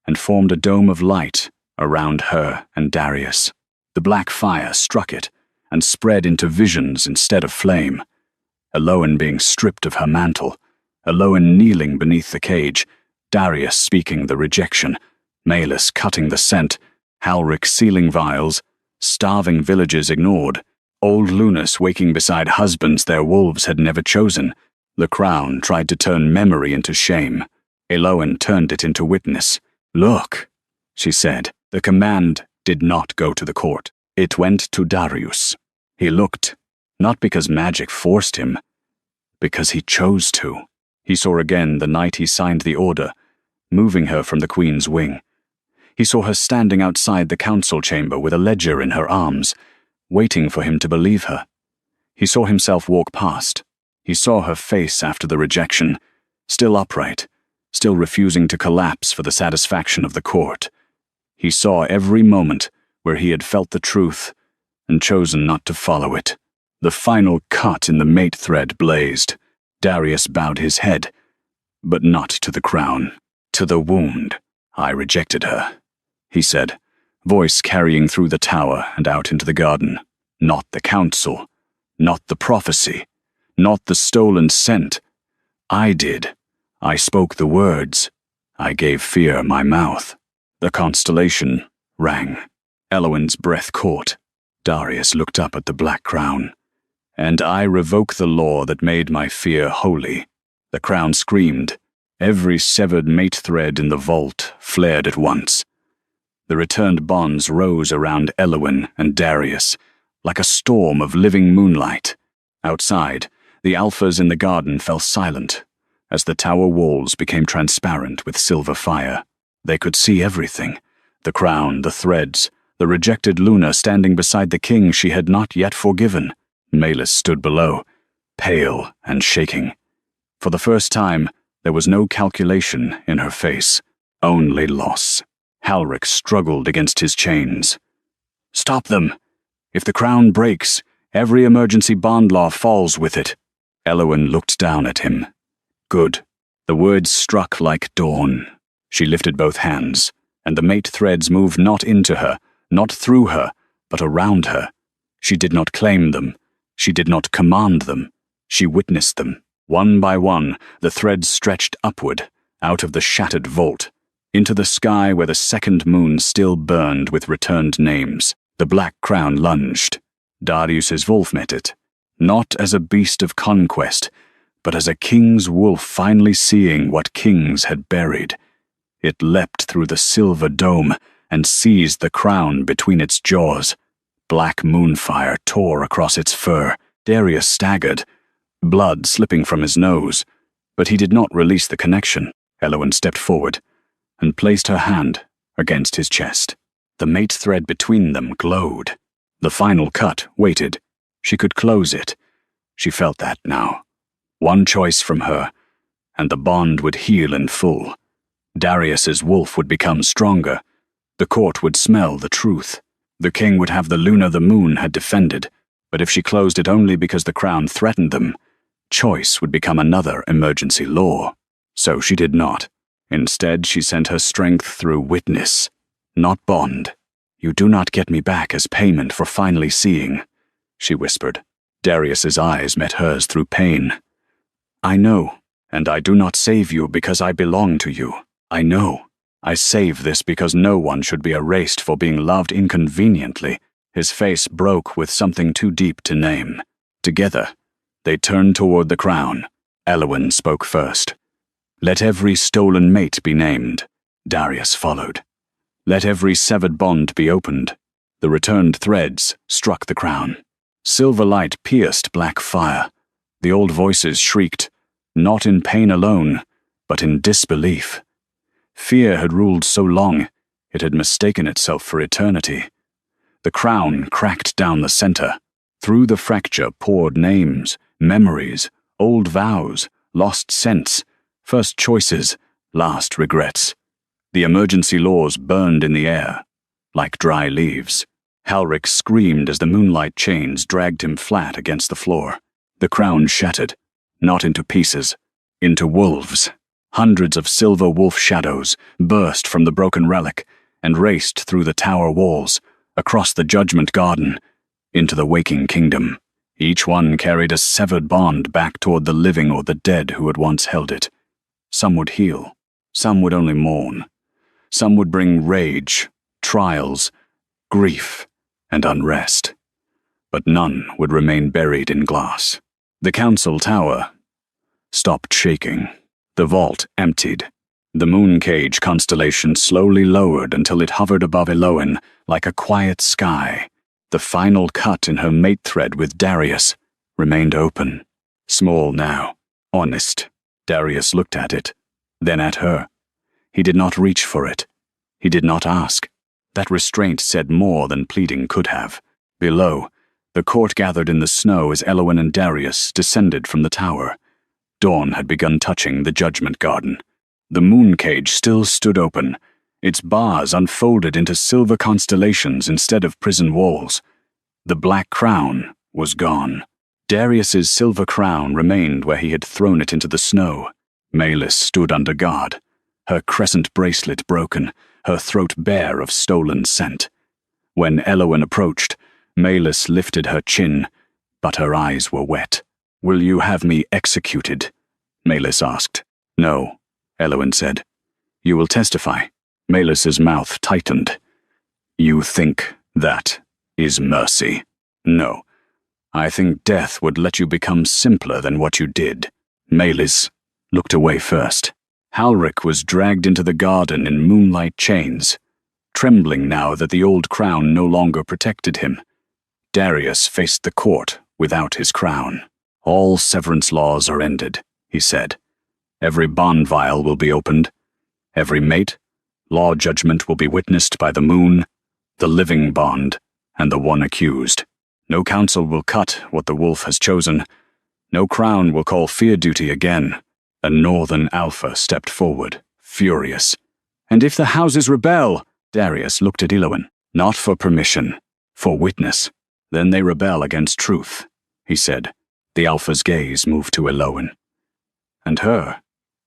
and formed a dome of light around her and Darius. The black fire struck it and spread into visions instead of flame. Elowen being stripped of her mantle, Elowen kneeling beneath the cage, Darius speaking the rejection, Malus cutting the scent, Halric sealing vials, starving villages ignored, old Lunas waking beside husbands their wolves had never chosen. The crown tried to turn memory into shame. Elowen turned it into witness. "Look," she said. The command did not go to the court. It went to Darius. He looked, not because magic forced him, because he chose to. He saw again the night he signed the order, moving her from the queen's wing. He saw her standing outside the council chamber with a ledger in her arms, waiting for him to believe her. He saw himself walk past. He saw her face after the rejection, still upright, still refusing to collapse for the satisfaction of the court. He saw every moment where he had felt the truth and chosen not to follow it. The final cut in the mate thread blazed. Darius bowed his head, but not to the crown, to the wound. "I rejected her," he said, voice carrying through the tower and out into the garden. "Not the council, not the prophecy, not the stolen scent. I did. I spoke the words. I gave fear my mouth." The constellation rang. Elowen's breath caught. Darius looked up at the black crown. "And I revoke the law that made my fear holy." The crown screamed. Every severed mate thread in the vault flared at once. The returned bonds rose around Elowen and Darius, like a storm of living moonlight. Outside, the alphas in the garden fell silent, as the tower walls became transparent with silver fire. They could see everything: the crown, the threads, the rejected Luna standing beside the king she had not yet forgiven. Melis stood below, pale and shaking. For the first time, there was no calculation in her face, only loss. Halric struggled against his chains. "Stop them! If the crown breaks, every emergency bond law falls with it." Elowen looked down at him. "Good." The words struck like dawn. She lifted both hands, and the mate threads moved not into her, not through her, but around her. She did not claim them. She did not command them. She witnessed them. One by one, the threads stretched upward, out of the shattered vault, into the sky where the second moon still burned with returned names. The black crown lunged. Darius's wolf met it, not as a beast of conquest, but as a king's wolf finally seeing what kings had buried. It leapt through the silver dome and seized the crown between its jaws. Black moonfire tore across its fur. Darius staggered, blood slipping from his nose, but he did not release the connection. Elowen stepped forward and placed her hand against his chest. The mate thread between them glowed. The final cut waited. She could close it. She felt that now. One choice from her, and the bond would heal in full. Darius's wolf would become stronger. The court would smell the truth. The king would have the Luna the moon had defended, but if she closed it only because the crown threatened them, choice would become another emergency law. So she did not. Instead, she sent her strength through witness, not bond. "You do not get me back as payment for finally seeing," she whispered. Darius's eyes met hers through pain. "I know, and I do not save you because I belong to you. I know. I save this because no one should be erased for being loved inconveniently." His face broke with something too deep to name. Together, they turned toward the crown. Elowen spoke first. "Let every stolen mate be named." Darius followed. "Let every severed bond be opened." The returned threads struck the crown. Silver light pierced black fire. The old voices shrieked, not in pain alone, but in disbelief. Fear had ruled so long, it had mistaken itself for eternity. The crown cracked down the center. Through the fracture poured names, memories, old vows, lost sense, first choices, last regrets. The emergency laws burned in the air, like dry leaves. Halric screamed as the moonlight chains dragged him flat against the floor. The crown shattered, not into pieces, into wolves. Hundreds of silver wolf shadows burst from the broken relic and raced through the tower walls, across the judgment garden, into the waking kingdom. Each one carried a severed bond back toward the living or the dead who had once held it. Some would heal, some would only mourn. Some would bring rage, trials, grief, and unrest. But none would remain buried in glass. The council tower stopped shaking. The vault emptied. The moon cage constellation slowly lowered until it hovered above Elowen like a quiet sky. The final cut in her mate thread with Darius remained open. Small now, honest. Darius looked at it, then at her. He did not reach for it. He did not ask. That restraint said more than pleading could have. Below, the court gathered in the snow as Elowen and Darius descended from the tower. Dawn had begun touching the judgment garden. The moon cage still stood open, its bars unfolded into silver constellations instead of prison walls. The black crown was gone. Darius's silver crown remained where he had thrown it into the snow. Melis stood under guard, her crescent bracelet broken, her throat bare of stolen scent. When Elowen approached, Melis lifted her chin, but her eyes were wet. "Will you have me executed?" Melis asked. "No," Elowen said. "You will testify." Melis's mouth tightened. "You think that is mercy?" "No. I think death would let you become simpler than what you did." Melis looked away first. Halric was dragged into the garden in moonlight chains, trembling now that the old crown no longer protected him. Darius faced the court without his crown. "All severance laws are ended," he said. Every bond vial will be opened. Every mate, law judgment will be witnessed by the moon, the living bond, and the one accused. No council will cut what the wolf has chosen. No crown will call fear duty again. A northern alpha stepped forward, furious. And if the houses rebel, Darius looked at Eloin, not for permission, for witness. Then they rebel against truth, he said. The alpha's gaze moved to Eloin. And her?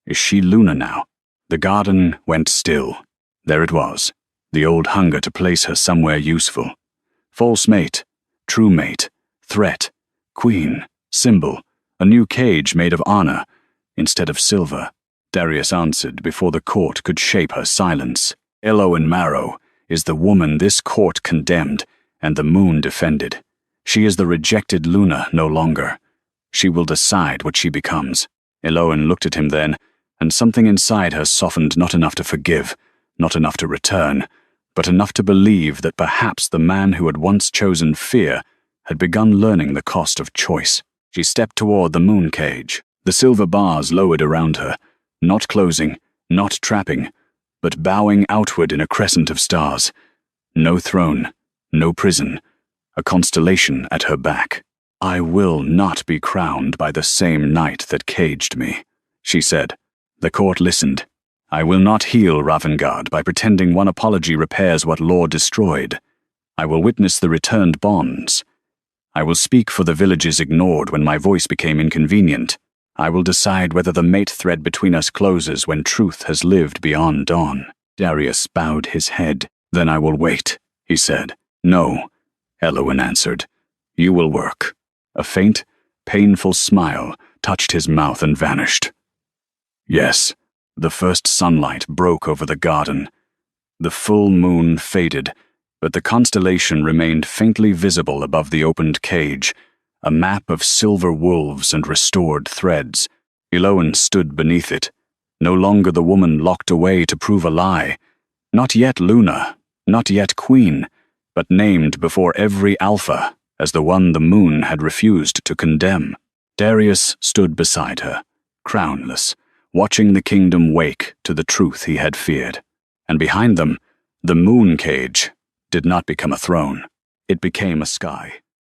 Is she Luna now? The garden went still. There it was, the old hunger to place her somewhere useful. False mate, true mate, threat, queen, symbol, a new cage made of honor, instead of silver. Darius answered before the court could shape her silence. Eloin Marrow is the woman this court condemned and the moon defended. She is the rejected Luna no longer. She will decide what she becomes. Eloin looked at him then, and something inside her softened, not enough to forgive, not enough to return, but enough to believe that perhaps the man who had once chosen fear had begun learning the cost of choice. She stepped toward the moon cage, the silver bars lowered around her, not closing, not trapping, but bowing outward in a crescent of stars. No throne, no prison, a constellation at her back. I will not be crowned by the same night that caged me, she said. The court listened. I will not heal Ravengard by pretending one apology repairs what law destroyed. I will witness the returned bonds. I will speak for the villages ignored when my voice became inconvenient. I will decide whether the mate thread between us closes when truth has lived beyond dawn. Darius bowed his head. Then I will wait, he said. No, Eloin answered. You will work. A faint, painful smile touched his mouth and vanished. Yes, the first sunlight broke over the garden. The full moon faded, but the constellation remained faintly visible above the opened cage, a map of silver wolves and restored threads. Eloin stood beneath it, no longer the woman locked away to prove a lie. Not yet Luna, not yet queen, but named before every alpha as the one the moon had refused to condemn. Darius stood beside her, crownless, watching the kingdom wake to the truth he had feared. And behind them, the moon cage did not become a throne. It became a sky.